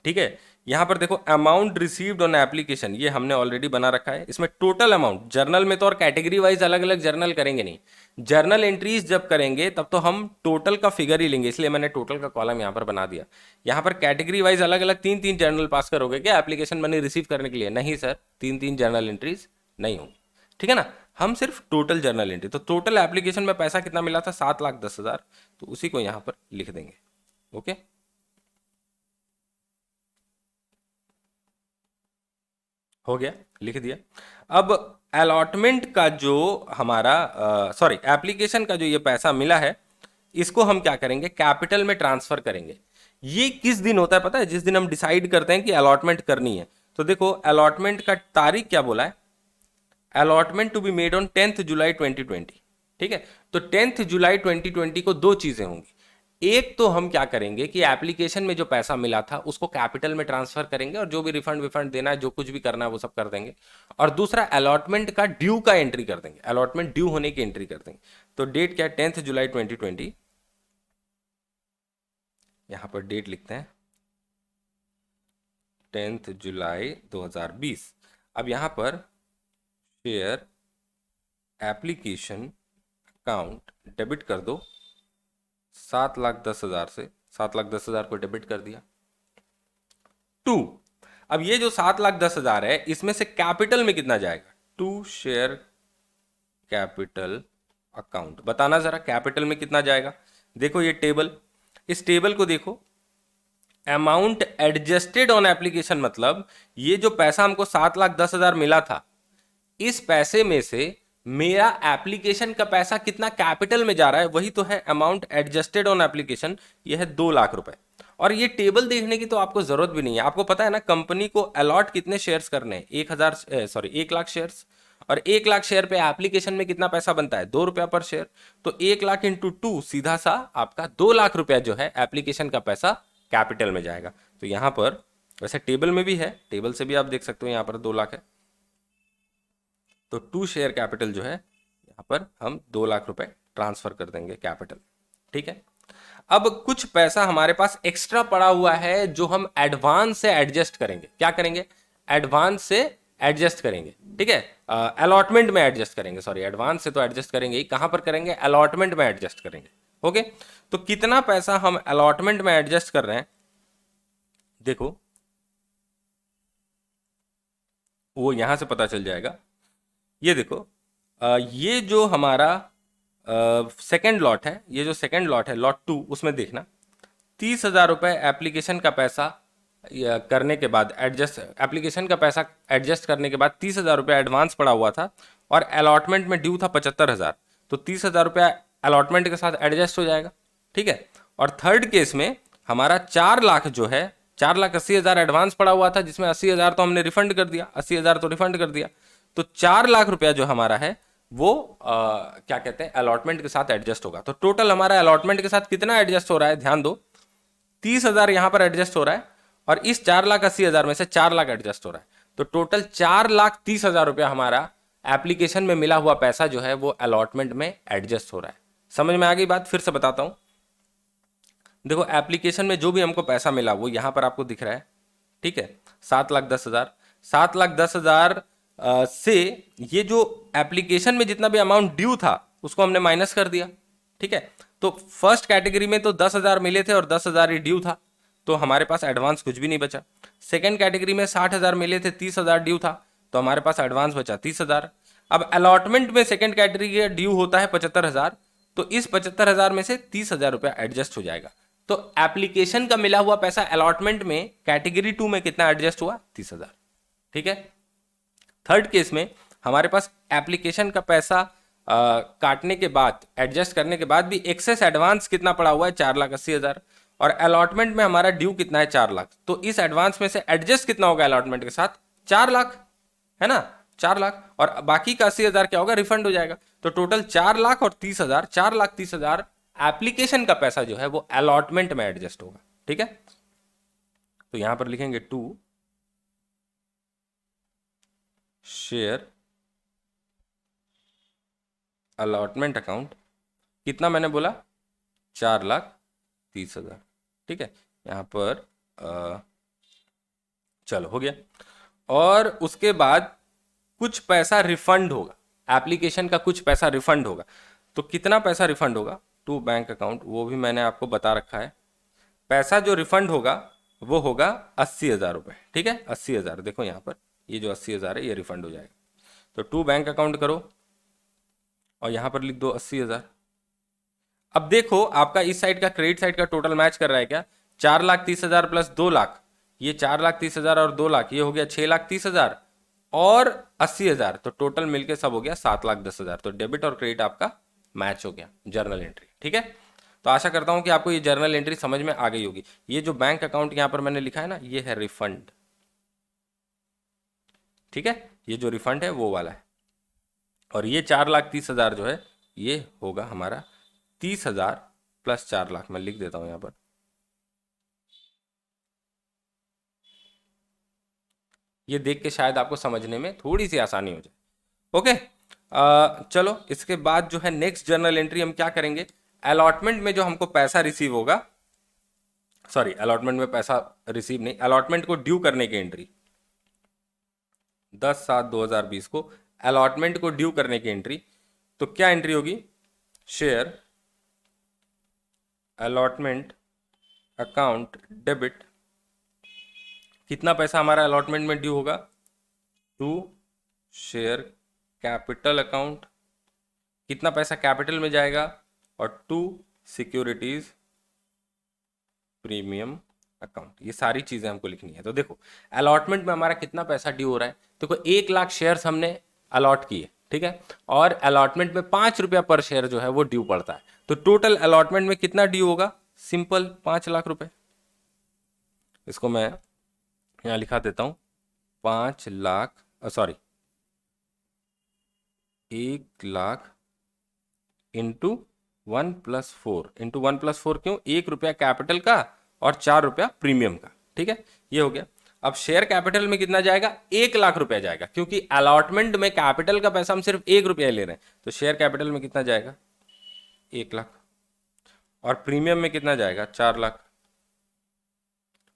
ठीक है, यहां पर देखो अमाउंट रिसीव्ड ऑन एप्लीकेशन, ये हमने ऑलरेडी बना रखा है। इसमें टोटल अमाउंट, जर्नल में तो और कैटेगरी वाइज अलग अलग जर्नल करेंगे नहीं, जर्नल एंट्रीज जब करेंगे तब तो हम टोटल का फिगर ही लेंगे, इसलिए मैंने टोटल का कॉलम यहां पर बना दिया। यहां पर कैटेगरी वाइज अलग अलग तीन तीन जर्नल पास करोगे क्या एप्लीकेशन मनी रिसीव करने के लिए, नहीं सर, तीन तीन जर्नल एंट्रीज नहीं होंगी। ठीक है ना, हम सिर्फ टोटल जर्नल एंट्री, तो टोटल एप्लीकेशन में पैसा कितना मिला था, 7,10,000, तो उसी को यहां पर लिख देंगे। ओके, हो गया, लिख दिया। अब अलॉटमेंट का जो हमारा सॉरी एप्लीकेशन का जो ये पैसा मिला है, इसको हम क्या करेंगे, कैपिटल में ट्रांसफर करेंगे। ये किस दिन होता है पता है, जिस दिन हम डिसाइड करते हैं कि अलॉटमेंट करनी है। तो देखो अलॉटमेंट का तारीख क्या बोला है, allotment to be made on 10 July 2020। ठीक है, तो 10 जुलाई 2020 को दो चीजें होंगी, एक तो हम क्या करेंगे कि एप्लीकेशन में जो पैसा मिला था उसको कैपिटल में ट्रांसफर करेंगे और जो भी रिफंड विफंड देना है, जो कुछ भी करना है वो सब कर देंगे। और दूसरा अलॉटमेंट का ड्यू का एंट्री कर देंगे, अलॉटमेंट ड्यू होने की एंट्री कर देंगे। तो डेट क्या है, 10 जुलाई 2020, यहां पर डेट लिखते हैं 10 जुलाई 2020। अब यहां पर शेयर एप्लीकेशन अकाउंट डेबिट कर दो, 7,10,000 से 7,10,000 को डेबिट कर दिया। टू, अब ये जो 7,10,000 है इसमें से कैपिटल में कितना जाएगा, टू शेयर कैपिटल अकाउंट, बताना जरा कैपिटल में कितना जाएगा। देखो ये टेबल, इस टेबल को देखो, अमाउंट एडजस्टेड ऑन एप्लीकेशन, मतलब ये जो पैसा हमको 7,10,000 मिला था, इस पैसे में से मेरा एप्लीकेशन का पैसा कितना कैपिटल में जा रहा है, वही तो है अमाउंट एडजस्टेड ऑन एप्लीकेशन, ये है 2,00,000 रुपए। और ये टेबल देखने की तो आपको जरूरत भी नहीं है, आपको पता है ना कंपनी को अलॉट कितने शेयर्स करने हैं, 1,00,000 शेयर्स, और 1,00,000 शेयर पे एप्लीकेशन में कितना पैसा बनता है, 2 रुपया पर शेयर। तो 1,00,000 इंटू 2, सीधा सा आपका 2,00,000 रुपया जो है एप्लीकेशन का पैसा कैपिटल में जाएगा। तो यहां पर वैसे टेबल में भी है, टेबल से भी आप देख सकते हो, यहां पर 2,00,000 है, तो 2 शेयर कैपिटल जो है यहां पर हम 2,00,000 रुपए ट्रांसफर कर देंगे कैपिटल। ठीक है, अब कुछ पैसा हमारे पास एक्स्ट्रा पड़ा हुआ है जो हम एडवांस से एडजस्ट करेंगे, क्या करेंगे, एडवांस से एडजस्ट करेंगे। ठीक है, अलॉटमेंट में एडजस्ट करेंगे, सॉरी एडवांस से तो एडजस्ट करेंगे ही, कहां पर करेंगे, अलॉटमेंट में एडजस्ट करेंगे। ओके, तो कितना पैसा हम अलॉटमेंट में एडजस्ट कर रहे हैं, देखो वो यहां से पता चल जाएगा। ये देखो ये जो हमारा सेकेंड लॉट है, ये जो सेकेंड लॉट है लॉट 2, उसमें देखना 30,000 रुपए एप्लीकेशन का पैसा करने के बाद एडजस्ट, एप्लीकेशन का पैसा एडजस्ट करने के बाद 30,000 रुपये एडवांस पड़ा हुआ था और अलॉटमेंट में ड्यू था 75,000, तो 30,000 रुपया अलॉटमेंट के साथ एडजस्ट हो जाएगा। ठीक है, और थर्ड केस में हमारा 4,00,000 जो है, 4,80,000 एडवांस पड़ा हुआ था जिसमें 80,000 तो हमने रिफंड कर दिया, 80,000 तो रिफंड कर दिया, तो 4,00,000 रुपया जो हमारा है वो क्या कहते हैं अलॉटमेंट के साथ एडजस्ट होगा। तो टोटल हमारा अलॉटमेंट के साथ कितना एडजस्ट हो रहा है, ध्यान दो, 30,000 यहां पर एडजस्ट हो रहा है और इस 4,80,000 में से 4,00,000 एडजस्ट हो रहा है, तो टोटल 4,30,000 रुपया हमारा एप्लीकेशन में मिला हुआ पैसा जो है वो अलॉटमेंट में एडजस्ट हो रहा है। समझ में आ गई बात? फिर से बताता हूँ। देखो एप्लीकेशन में जो भी हमको पैसा मिला वो यहाँ पर आपको दिख रहा है, ठीक है, 7,10,000। 7,10,000 से ये जो एप्लीकेशन में जितना भी अमाउंट ड्यू था उसको हमने माइनस कर दिया, ठीक है। तो फर्स्ट कैटेगरी में तो 10,000 मिले थे और 10,000 ही ड्यू था, तो हमारे पास एडवांस कुछ भी नहीं बचा। सेकेंड कैटेगरी में 60,000 मिले थे, 30,000 ड्यू था, तो हमारे पास एडवांस बचा 30,000। अब अलॉटमेंट में सेकेंड कैटेगरी का ड्यू होता है 75,000, तो इस 75,000 में से 30,000 रुपया एडजस्ट हो जाएगा। तो एप्लीकेशन का मिला हुआ पैसा अलॉटमेंट में कैटेगरी 2 में कितना एडजस्ट हुआ? 30,000, ठीक है। थर्ड केस में हमारे पास एप्लीकेशन का पैसा काटने के बाद, एडजस्ट करने के बाद भी एक्सेस एडवांस कितना पड़ा हुआ है? 4,80,000। और अलॉटमेंट में हमारा ड्यू कितना है? 4 लाख। तो इस एडवांस में से एडजस्ट कितना होगा अलॉटमेंट के साथ? 4 लाख, है ना, 4 लाख। और बाकी का 80,000 क्या होगा? रिफंड हो जाएगा। तो टोटल 4 लाख और 30,000, 4,30,000 एप्लीकेशन का पैसा जो है वो अलॉटमेंट में एडजस्ट होगा, ठीक है। तो यहां पर लिखेंगे टू शेयर अलॉटमेंट अकाउंट, कितना मैंने बोला? 4,30,000, ठीक है। यहां पर चलो हो गया। और उसके बाद कुछ पैसा रिफंड होगा, एप्लीकेशन का कुछ पैसा रिफंड होगा। तो कितना पैसा रिफंड होगा? टू बैंक अकाउंट, वो भी मैंने आपको बता रखा है। पैसा जो रिफंड होगा वो होगा 80,000 रुपये, ठीक है, 80,000। देखो यहाँ पर ये जो 80,000 है ये रिफंड हो जाएगा। तो टू बैंक अकाउंट करो और यहाँ पर लिख दो 80,000। अब देखो आपका इस साइड का क्रेडिट साइड का टोटल मैच कर रहा है क्या? 4,30,000 प्लस 2 लाख, ये 4,30,000 और 2 लाख, ये हो गया 6,30,000 और 80,000, तो टोटल मिलके सब हो गया 7,10,000। तो डेबिट और क्रेडिट आपका मैच हो गया, जर्नल एंट्री, ठीक है। तो आशा करता हूं कि आपको ये जर्नल एंट्री समझ में आ गई होगी। ये जो बैंक अकाउंट यहां पर मैंने लिखा है ना, ये है रिफंड, ठीक है, ये जो रिफंड है वो वाला है। और ये 4,30,000 जो है ये होगा हमारा 30,000 प्लस 4 लाख, मैं लिख देता हूं यहां पर। ये देख के शायद आपको समझने में थोड़ी सी आसानी हो जाए। ओके, चलो इसके बाद जो है नेक्स्ट जर्नल एंट्री हम क्या करेंगे? अलॉटमेंट में जो हमको पैसा रिसीव होगा, सॉरी अलॉटमेंट में पैसा रिसीव नहीं, अलॉटमेंट को ड्यू करने की एंट्री, 10/7/2020 को अलॉटमेंट को ड्यू करने की एंट्री। तो क्या एंट्री होगी? शेयर अलॉटमेंट अकाउंट डेबिट, कितना पैसा हमारा अलॉटमेंट में ड्यू होगा? टू शेयर कैपिटल अकाउंट, कितना पैसा कैपिटल में जाएगा? और टू सिक्योरिटीज प्रीमियम अकाउंट। ये सारी चीजें हमको लिखनी है। तो देखो अलॉटमेंट में हमारा कितना पैसा ड्यू हो रहा है? देखो 1 लाख शेयर्स हमने अलॉट किए, ठीक है, और अलॉटमेंट में 5 रुपया पर शेयर जो है वो ड्यू पड़ता है। तो टोटल अलॉटमेंट में कितना ड्यू होगा? सिंपल 5 लाख रुपए। इसको मैं यहाँ लिखा देता हूँ, 5 lakh, sorry 1 lakh into 1+4, into 1+4 क्यों? 1 रुपया कैपिटल का और 4 रुपया प्रीमियम का, ठीक है, ये हो गया। अब शेयर कैपिटल में कितना जाएगा? 1 लाख रुपया जाएगा, क्योंकि अलॉटमेंट में कैपिटल का पैसा हम सिर्फ 1 रुपया ले रहे हैं। तो शेयर कैपिटल में कितना जाएगा? 1 लाख। और प्रीमियम में कितना जाएगा? 4 लाख।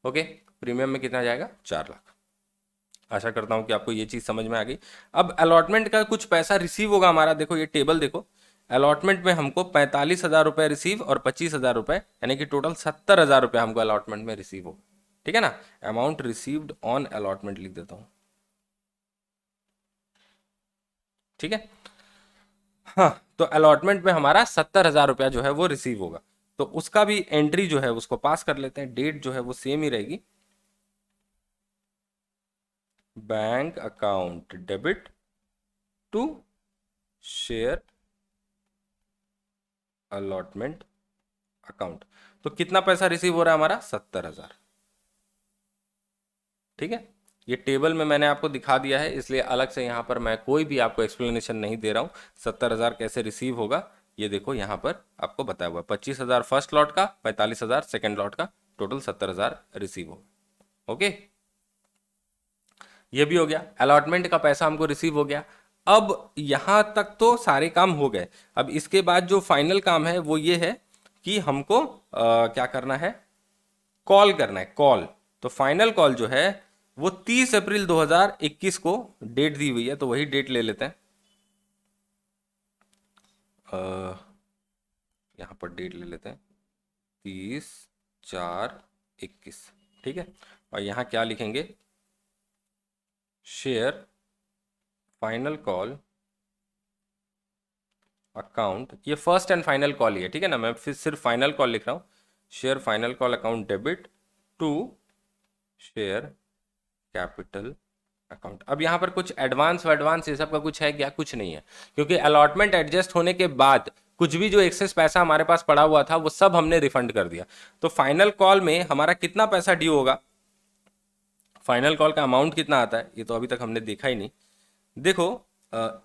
ओके, प्रीमियम में कितना जाएगा? 4 लाख। आशा करता हूं कि आपको ये चीज समझ में आ गई। अब अलॉटमेंट का कुछ पैसा रिसीव होगा हमारा, देखो ये टेबल देखो, अलॉटमेंट में हमको 45,000 रुपये रिसीव और 25,000 रुपये, यानी कि टोटल 70,000 रुपये हमको अलॉटमेंट में रिसीव होगा, ठीक है ना। अमाउंट रिसीव्ड ऑन अलॉटमेंट लिख देता हूं, ठीक है। हाँ, तो अलॉटमेंट में हमारा 70,000 रुपया जो है वो रिसीव होगा। तो उसका भी एंट्री जो है उसको पास कर लेते हैं। डेट जो है वो सेम ही रहेगी, bank account debit to share allotment account. तो कितना पैसा रिसीव हो रहा है हमारा? 70,000, ठीक है। ये टेबल में मैंने आपको दिखा दिया है, इसलिए अलग से यहाँ पर मैं कोई भी आपको एक्सप्लेनेशन नहीं दे रहा हूँ। 70,000 कैसे रिसीव होगा ये देखो यहाँ पर आपको बताया हुआ है। 25,000 फर्स्ट लॉट का, 45,000 सेकेंड लॉट का, टोटल 70,000 रिसीव होगा। ओके, ये भी हो गया, अलॉटमेंट का पैसा हमको रिसीव हो गया। अब यहां तक तो सारे काम हो गए। अब इसके बाद जो फाइनल काम है वो ये है कि हमको क्या करना है, कॉल करना है, कॉल। तो फाइनल कॉल जो है वो 30 अप्रैल 2021 को डेट दी हुई है, तो वही डेट ले लेते हैं। यहाँ पर डेट ले लेते हैं 30/4/21, ठीक है। और यहाँ क्या लिखेंगे, शेयर फाइनल कॉल अकाउंट, ये फर्स्ट एंड फाइनल कॉल ही है, ठीक है ना, मैं फिर सिर्फ फाइनल कॉल लिख रहा हूँ। Share final call account debit to share capital account. अब यहाँ पर कुछ एडवांस ये सब का कुछ है क्या, कुछ नहीं है, क्योंकि अलॉटमेंट एडजस्ट होने के बाद कुछ भी जो एक्सेस पैसा हमारे पास पड़ा हुआ था वो सब हमने रिफंड कर दिया। तो फाइनल कॉल में हमारा कितना पैसा ड्यू होगा, फाइनल कॉल का अमाउंट कितना आता है, ये तो अभी तक हमने देखा ही नहीं। देखो,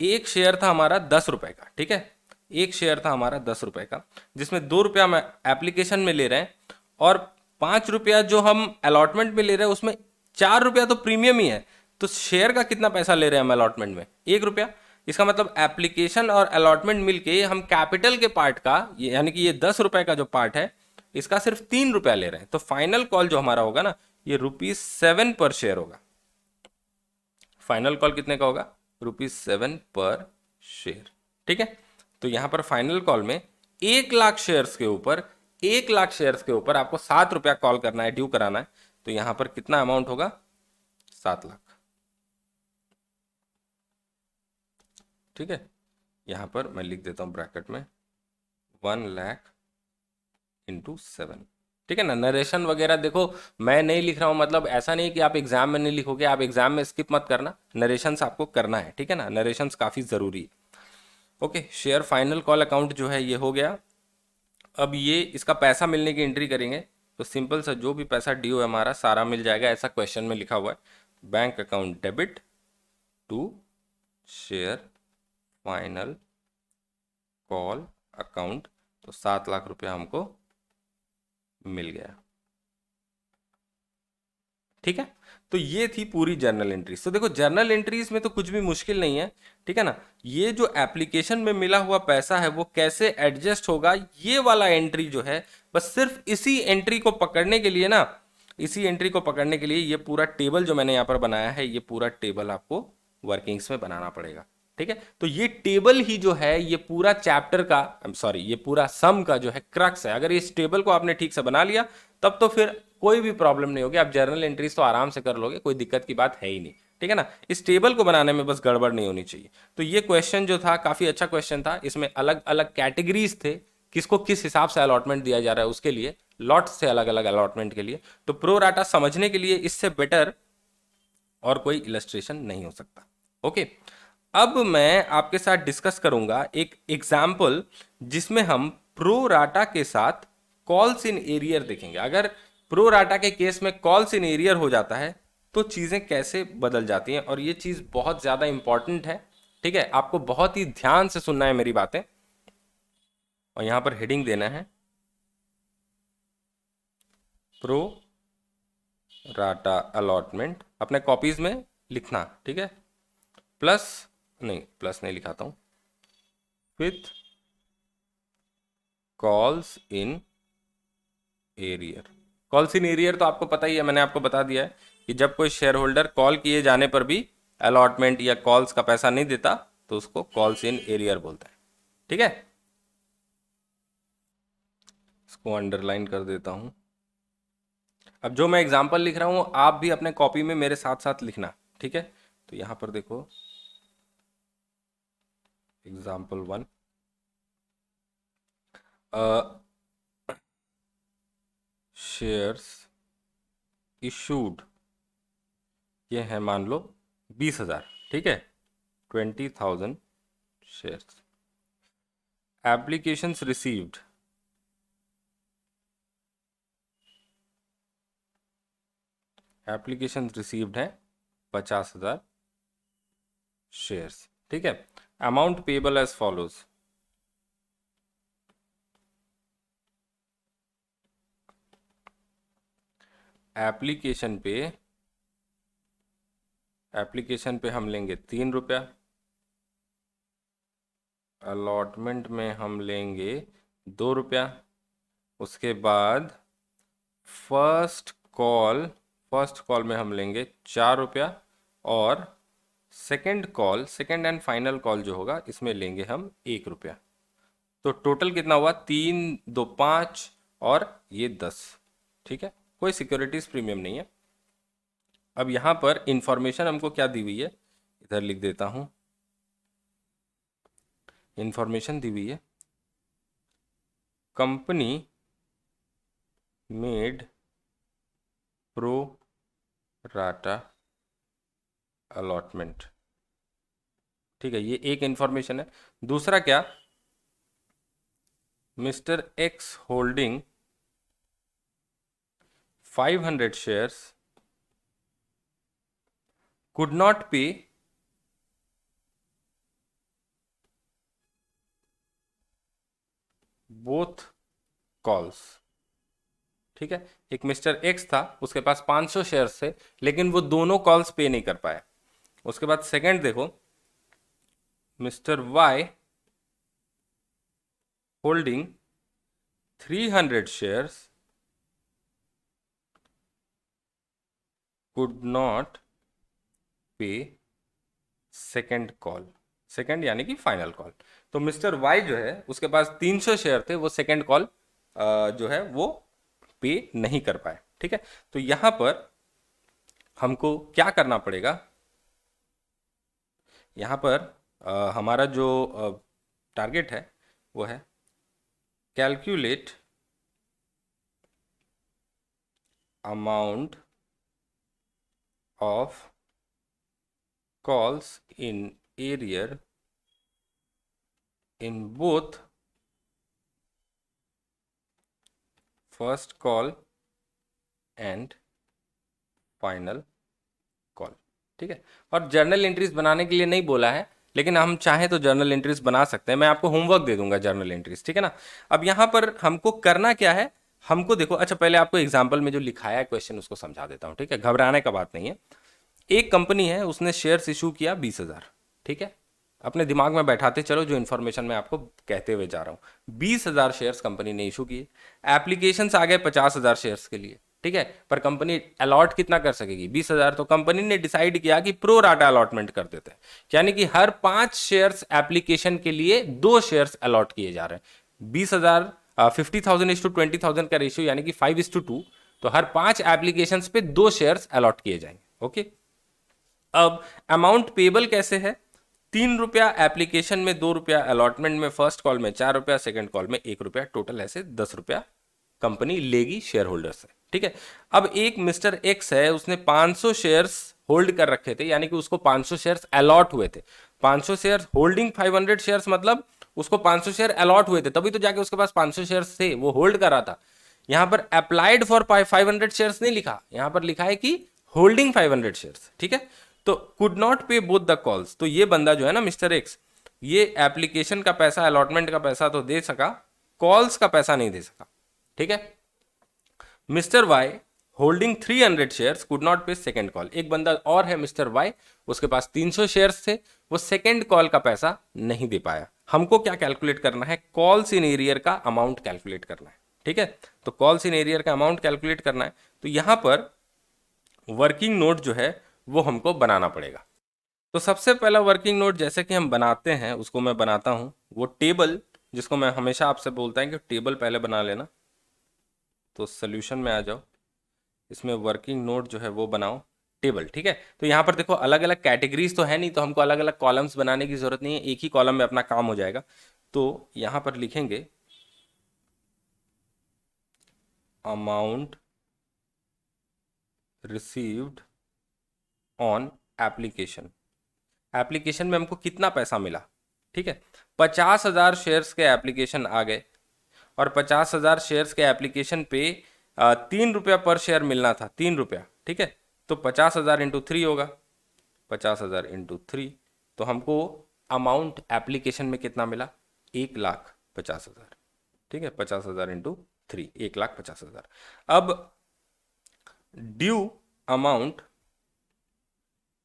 एक शेयर था हमारा 10 रुपए का, ठीक है, एक शेयर था हमारा 10 रुपए का, जिसमें 2 रुपया हम एप्लीकेशन में ले रहे हैं और 5 रुपया जो हम अलॉटमेंट में ले रहे हैं उसमें 4 रुपया तो प्रीमियम ही है। तो शेयर का कितना पैसा ले रहे हैं हम अलॉटमेंट में, 1 रुपया। इसका मतलब एप्लीकेशन और अलॉटमेंट मिलके हम कैपिटल के पार्ट का, यानी कि ये 10 रुपए का जो पार्ट है इसका सिर्फ 3 रुपया ले रहे हैं। तो फाइनल कॉल जो हमारा होगा ना, ये ₹7 पर शेयर होगा। फाइनल कॉल कितने का होगा, ₹7 पर शेयर, ठीक है। तो यहां पर फाइनल कॉल में 1 लाख शेयर्स के ऊपर, 1 लाख शेयर्स के ऊपर आपको 7 रुपया कॉल करना है, ड्यू कराना है। तो यहां पर कितना अमाउंट होगा, 7 लाख, ठीक है। यहां पर मैं लिख देता हूं ब्रैकेट में 1 लाख इंटू 7, ठीक है ना। नरेशन वगैरह देखो मैं नहीं लिख रहा हूं, मतलब ऐसा नहीं कि आप एग्जाम में नहीं लिखोगे, आप एग्जाम में स्किप मत करना, नरेशंस आपको करना है, ठीक है ना, नरेशंस काफ़ी ज़रूरी है। Okay, share final call account जो है ये हो गया। अब ये इसका पैसा मिलने की एंट्री करेंगे, तो सिंपल सा जो भी पैसा ड्यू है हमारा सारा मिल जाएगा, ऐसा क्वेश्चन में लिखा हुआ है। Bank account debit to share final call account, तो 7 लाख रुपया हमको मिल गया, ठीक है। तो ये थी पूरी जर्नल एंट्रीज। तो देखो जर्नल एंट्रीज में तो कुछ भी मुश्किल नहीं है, ठीक है ना। ये जो एप्लीकेशन में मिला हुआ पैसा है वो कैसे एडजस्ट होगा, ये वाला एंट्री जो है, बस सिर्फ इसी एंट्री को पकड़ने के लिए ना, इसी एंट्री को पकड़ने के लिए ये पूरा टेबल जो मैंने यहाँ पर बनाया है, ये पूरा टेबल आपको वर्किंग्स में बनाना पड़ेगा, ठीक है। तो ये टेबल ही जो है ये पूरा चैप्टर का, सॉरी, ये पूरा सम का जो है क्रक्स है। अगर इस टेबल को आपने ठीक से बना लिया तब तो फिर कोई भी प्रॉब्लम नहीं होगी, आप जर्नल एंट्रीज तो आराम से कर लोगे, कोई दिक्कत की बात है ही नहीं, ठीक है ना। इस टेबल को बनाने में बस गड़बड़ नहीं होनी चाहिए। तो ये क्वेश्चन जो था काफी अच्छा क्वेश्चन था, इसमें अलग अलग कैटेगरीज थे, किसको किस हिसाब से अलॉटमेंट दिया जा रहा है उसके लिए, लॉट्स से अलग अलग अलॉटमेंट के लिए। तो प्रो राटा समझने के लिए इससे बेटर और कोई इलस्ट्रेशन नहीं हो सकता। ओके, अब मैं आपके साथ डिस्कस करूंगा एक एग्जाम्पल जिसमें हम प्रो राटा के साथ कॉल्स इन एरियर देखेंगे। अगर प्रो राटा के केस में कॉल्स इन एरियर हो जाता है तो चीज़ें कैसे बदल जाती हैं, और ये चीज़ बहुत ज़्यादा इंपॉर्टेंट है, ठीक है। आपको बहुत ही ध्यान से सुनना है मेरी बातें, और यहां पर हेडिंग देना है प्रो राटा अलॉटमेंट, अपने कॉपीज में लिखना, ठीक है। प्लस, नहीं प्लस नहीं लिखाता हूं, with calls in arrear. Calls in arrear तो आपको पता ही है, मैंने आपको बता दिया है कि जब कोई शेयर होल्डर कॉल किए जाने पर भी अलॉटमेंट या कॉल्स का पैसा नहीं देता तो उसको कॉल्स इन एरियर बोलते हैं, ठीक है। इसको अंडरलाइन कर देता हूं। अब जो मैं एग्जांपल लिख रहा हूं आप भी अपने कॉपी में मेरे साथ साथ लिखना, ठीक है। तो यहां पर देखो एग्जाम्पल 1, शेयर्स इशूड, ये है मान लो 20,000, ठीक है, 20,000 shares. Applications received, application received है 50,000 शेयर्स, ठीक है। Amount payable as follows, application पे, एप्लीकेशन पे हम लेंगे 3 रुपया, अलॉटमेंट में हम लेंगे 2 रुपया। उसके बाद फर्स्ट कॉल, फर्स्ट कॉल में हम लेंगे 4 रुपया। और second call, second and final call जो होगा इसमें लेंगे हम 1 रुपया। तो टोटल कितना हुआ? 3, 2, 5 और ये 10। ठीक है, कोई सिक्योरिटीज प्रीमियम नहीं है। अब यहाँ पर इंफॉर्मेशन हमको क्या दी हुई है, इधर लिख देता हूँ। इंफॉर्मेशन दी हुई है, company made pro rata allotment. ठीक है, ये एक इंफॉर्मेशन है। दूसरा क्या, mister x holding 500 shares could not pay both calls। ठीक है, एक मिस्टर एक्स था, उसके पास 500 शेयर्स थे, लेकिन वो दोनों कॉल्स पे नहीं कर पाया। उसके बाद सेकंड देखो, Mister Y holding 300 shares could not pay second call. Second यानी कि फाइनल कॉल। तो मिस्टर वाई जो है उसके पास 300 शेयर थे, वो सेकंड कॉल जो है वो पे नहीं कर पाए। ठीक है, तो यहां पर हमको क्या करना पड़ेगा, यहाँ पर हमारा जो टारगेट है वो है calculate amount of calls in arrear in both first call and final call. ठीक है, और जर्नल एंट्रीज बनाने के लिए नहीं बोला है, लेकिन हम चाहें तो जर्नल एंट्रीज बना सकते हैं। मैं आपको होमवर्क दे दूंगा जर्नल एंट्रीज। ठीक है ना। अब यहाँ पर हमको करना क्या है, हमको देखो, अच्छा पहले आपको एग्जाम्पल में जो लिखाया है क्वेश्चन उसको समझा देता हूँ। ठीक है, घबराने का बात नहीं है। एक कंपनी है, उसने शेयर्स इशू किया 20,000। ठीक है, अपने दिमाग में बैठाते चलो जो इन्फॉर्मेशन मैं आपको कहते हुए जा रहा हूँ। 20,000 शेयर्स कंपनी ने इशू किए, एप्लीकेशन आ गए 50,000 शेयर्स के लिए। ठीक है, पर कंपनी अलॉट कितना कर सकेगी? 20,000। तो कंपनी ने डिसाइड किया कि प्रो राटा अलॉटमेंट कर देते हैं, यानी कि हर 5 शेयर्स एप्लीकेशन के लिए 2 शेयर्स अलॉट किए जा रहे हैं। 20,000 50,000:20,000 का रेशियो यानी कि 5:2। तो हर 5 एप्लीकेशन पे 2 शेयर्स अलॉट किए जाएंगे। ओके, अब अमाउंट पेबल कैसे है? 3 रुपया एप्लीकेशन में, 2 रुपया अलॉटमेंट में, फर्स्ट कॉल में 4 रुपया, सेकंड कॉल में 1 रुपया, टोटल ऐसे 10 रुपया कंपनी लेगी शेयर होल्डर से। ठीक है, अब एक मिस्टर एक्स है, उसने 500 शेयर्स होल्ड कर रखे थे, यानी कि उसको 500 शेयर्स अलॉट हुए थे। 500 शेयर्स होल्डिंग 500 शेयर्स, मतलब उसको 500 शेयर अलॉट हुए थे, तभी तो जाके उसके पास 500 शेयर्स थे, वो होल्ड कर रहा था। यहां पर अप्लाइड फॉर 500 शेयर्स नहीं लिखा, यहां पर लिखा है कि होल्डिंग 500 शेयर्स। ठीक है, तो कुड नॉट पे बोथ द कॉल्स। तो ये बंदा जो है ना मिस्टर एक्स, ये एप्लीकेशन का पैसा, अलॉटमेंट का पैसा तो दे सका, कॉल्स का पैसा नहीं दे सका। ठीक है, mister Y holding 300 shares could not pay second call. एक बंदा और है मिस्टर वाई, उसके पास 300 शेयर्स थे, वो सेकंड कॉल का पैसा नहीं दे पाया। हमको क्या कैलकुलेट करना है? कॉल्स इन एरियर का अमाउंट कैलकुलेट करना है। ठीक है, तो कॉल्स इन एरियर का अमाउंट कैलकुलेट करना है, तो यहां पर वर्किंग नोट जो है वो हमको बनाना पड़ेगा। तो सबसे पहला वर्किंग नोट जैसे कि हम बनाते हैं उसको मैं बनाता हूं, वो टेबल, जिसको मैं हमेशा आपसे बोलता हूं कि टेबल पहले बना लेना। तो सोल्यूशन में आ जाओ, इसमें वर्किंग नोट जो है वो बनाओ, टेबल। ठीक है, तो यहाँ पर देखो अलग अलग कैटेगरीज तो है नहीं, तो हमको अलग अलग कॉलम्स बनाने की जरूरत नहीं है, एक ही कॉलम में अपना काम हो जाएगा। तो यहाँ पर लिखेंगे amount received on application. Application में हमको कितना पैसा मिला? ठीक है, 50,000 शेयर्स के एप्लीकेशन आ गए, और 50,000 शेयर्स के एप्लीकेशन पे 3 रुपया पर शेयर मिलना था, 3 रुपया। ठीक है, तो 50,000 इंटू 3 होगा, 50,000 इंटू 3, तो हमको अमाउंट एप्लीकेशन में कितना मिला? 1,50,000। ठीक है, 50,000 इंटू 3, 1,50,000। अब due amount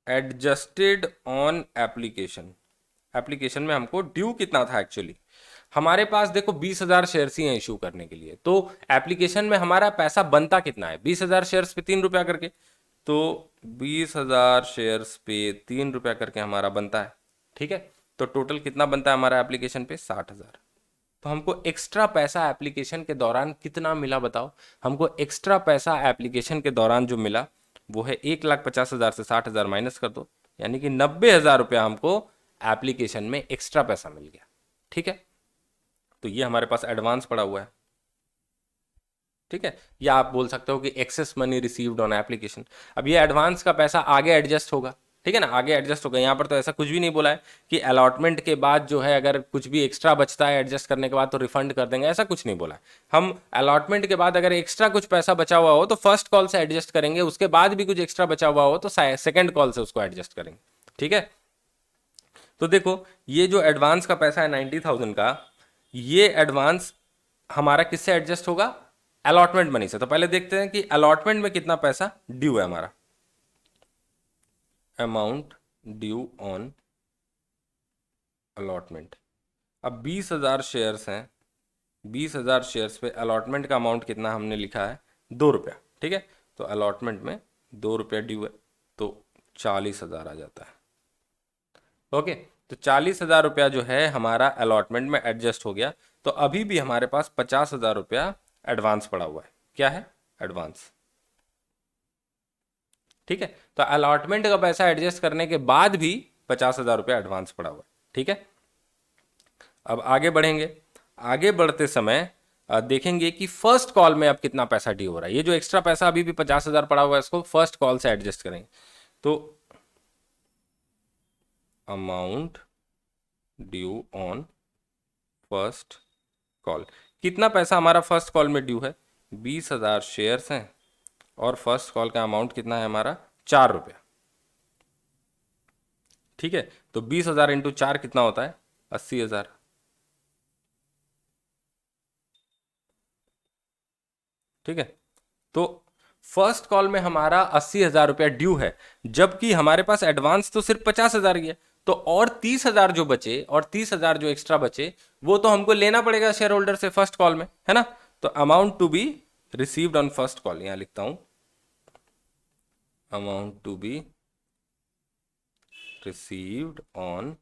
adjusted on application. Application में हमको ड्यू कितना था एक्चुअली, हमारे पास देखो 20,000 शेयर्स ही हैं इशू करने के लिए, तो एप्लीकेशन में हमारा पैसा बनता कितना है, 20,000 शेयर्स पे 3 रुपया करके, तो 20,000 शेयर्स पे 3 रुपया करके हमारा बनता है। ठीक है, तो टोटल कितना बनता है हमारा एप्लीकेशन पे, 60,000। तो हमको एक्स्ट्रा पैसा एप्लीकेशन के दौरान कितना मिला बताओ, हमको एक्स्ट्रा पैसा एप्लीकेशन के दौरान जो मिला वो है 1,50,000 से 60,000 माइनस कर दो, यानी कि 90,000 रुपया हमको एप्लीकेशन में एक्स्ट्रा पैसा मिल गया। ठीक है, तो ये हमारे पास एडवांस पड़ा हुआ है। ठीक है, या आप बोल सकते हो कि excess money received on application. अब ये एडवांस का पैसा आगे एडजस्ट होगा, ठीक है ना, आगे एडजस्ट होगा। यहाँ पर तो ऐसा कुछ भी नहीं बोला है कि अलॉटमेंट के बाद जो है अगर कुछ भी एक्स्ट्रा बचता है एडजस्ट करने के बाद तो रिफंड कर देंगे, ऐसा कुछ नहीं बोला है। हम अलॉटमेंट के बाद अगर एक्स्ट्रा कुछ पैसा बचा हुआ हो तो फर्स्ट कॉल से एडजस्ट करेंगे, उसके बाद भी कुछ एक्स्ट्रा बचा हुआ हो तो सेकेंड कॉल से उसको एडजस्ट करेंगे। ठीक है, तो देखो ये जो एडवांस का पैसा है 90,000 का, ये एडवांस हमारा किससे एडजस्ट होगा, अलॉटमेंट मनी से। तो पहले देखते हैं कि अलॉटमेंट में कितना पैसा ड्यू है हमारा, अमाउंट ड्यू ऑन अलॉटमेंट। अब 20,000 शेयर्स हैं, 20,000 शेयर्स पे अलॉटमेंट का अमाउंट कितना हमने लिखा है, 2 रुपया। ठीक है, तो अलॉटमेंट में 2 रुपया ड्यू है, तो 40,000 आ जाता है। ओके, तो 40,000 रुपया जो है हमारा अलॉटमेंट में एडजस्ट हो गया। तो अभी भी हमारे पास 50,000 रुपया एडवांस पड़ा हुआ है। क्या है, एडवांस। ठीक है, तो अलॉटमेंट का पैसा एडजस्ट करने के बाद भी 50,000 रुपया एडवांस पड़ा हुआ है। ठीक है, अब आगे बढ़ेंगे। आगे बढ़ते समय देखेंगे कि फर्स्ट कॉल में अब कितना पैसा ड्यू हो रहा है। ये जो एक्स्ट्रा पैसा अभी भी 50,000 पड़ा हुआ है इसको फर्स्ट कॉल से एडजस्ट करेंगे। तो amount due on first call, कितना पैसा हमारा फर्स्ट कॉल में ड्यू है, 20,000 शेयर्स हैं और फर्स्ट कॉल का अमाउंट कितना है हमारा, 4 रुपया। ठीक है, तो 20,000 इंटू 4 कितना होता है, 80,000। ठीक है, तो फर्स्ट कॉल में हमारा 80,000 रुपया ड्यू है, जबकि हमारे पास एडवांस तो सिर्फ 50,000 ही है। तो और 30,000 जो बचे, और 30,000 जो एक्स्ट्रा बचे वो तो हमको लेना पड़ेगा शेयर होल्डर से फर्स्ट कॉल में, है ना। तो amount to be received on first call, यहां लिखता हूं amount to be received on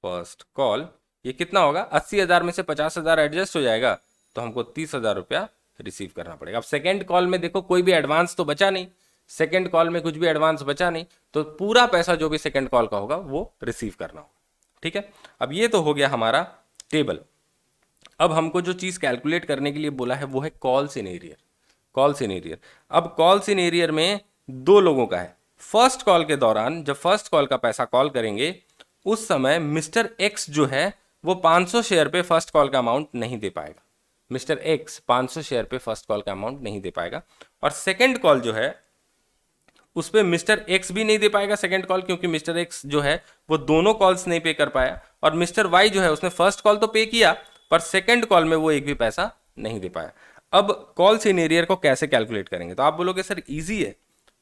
first call, ये कितना होगा, 80,000 में से 50,000 एडजस्ट हो जाएगा तो हमको 30,000 रुपया रिसीव करना पड़ेगा। अब सेकेंड कॉल में देखो कोई भी एडवांस तो बचा नहीं, सेकेंड कॉल में कुछ भी एडवांस बचा नहीं, तो पूरा पैसा जो भी सेकेंड कॉल का होगा वो रिसीव करना होगा। ठीक है, अब ये तो हो गया हमारा टेबल। अब हमको जो चीज कैलकुलेट करने के लिए बोला है वो है कॉल सिनेरियर। कॉल सिनेरियर, अब कॉल सिनेरियर में 2 लोगों का है। फर्स्ट कॉल के दौरान जब फर्स्ट कॉल का पैसा कॉल करेंगे उस समय मिस्टर एक्स जो है वो 500 शेयर पे फर्स्ट कॉल का अमाउंट नहीं दे पाएगा। मिस्टर एक्स 500 शेयर पे फर्स्ट कॉल का अमाउंट नहीं दे पाएगा। और सेकंड कॉल जो है उस पर मिस्टर एक्स भी नहीं दे पाएगा सेकंड कॉल, क्योंकि मिस्टर एक्स जो है वो दोनों कॉल्स नहीं पे कर पाया। और मिस्टर वाई जो है उसने फर्स्ट कॉल तो पे किया पर सेकंड कॉल में वो एक भी पैसा नहीं दे पाया। अब कॉल सिनेरियर को कैसे कैलकुलेट करेंगे, तो आप बोलोगे सर इजी है,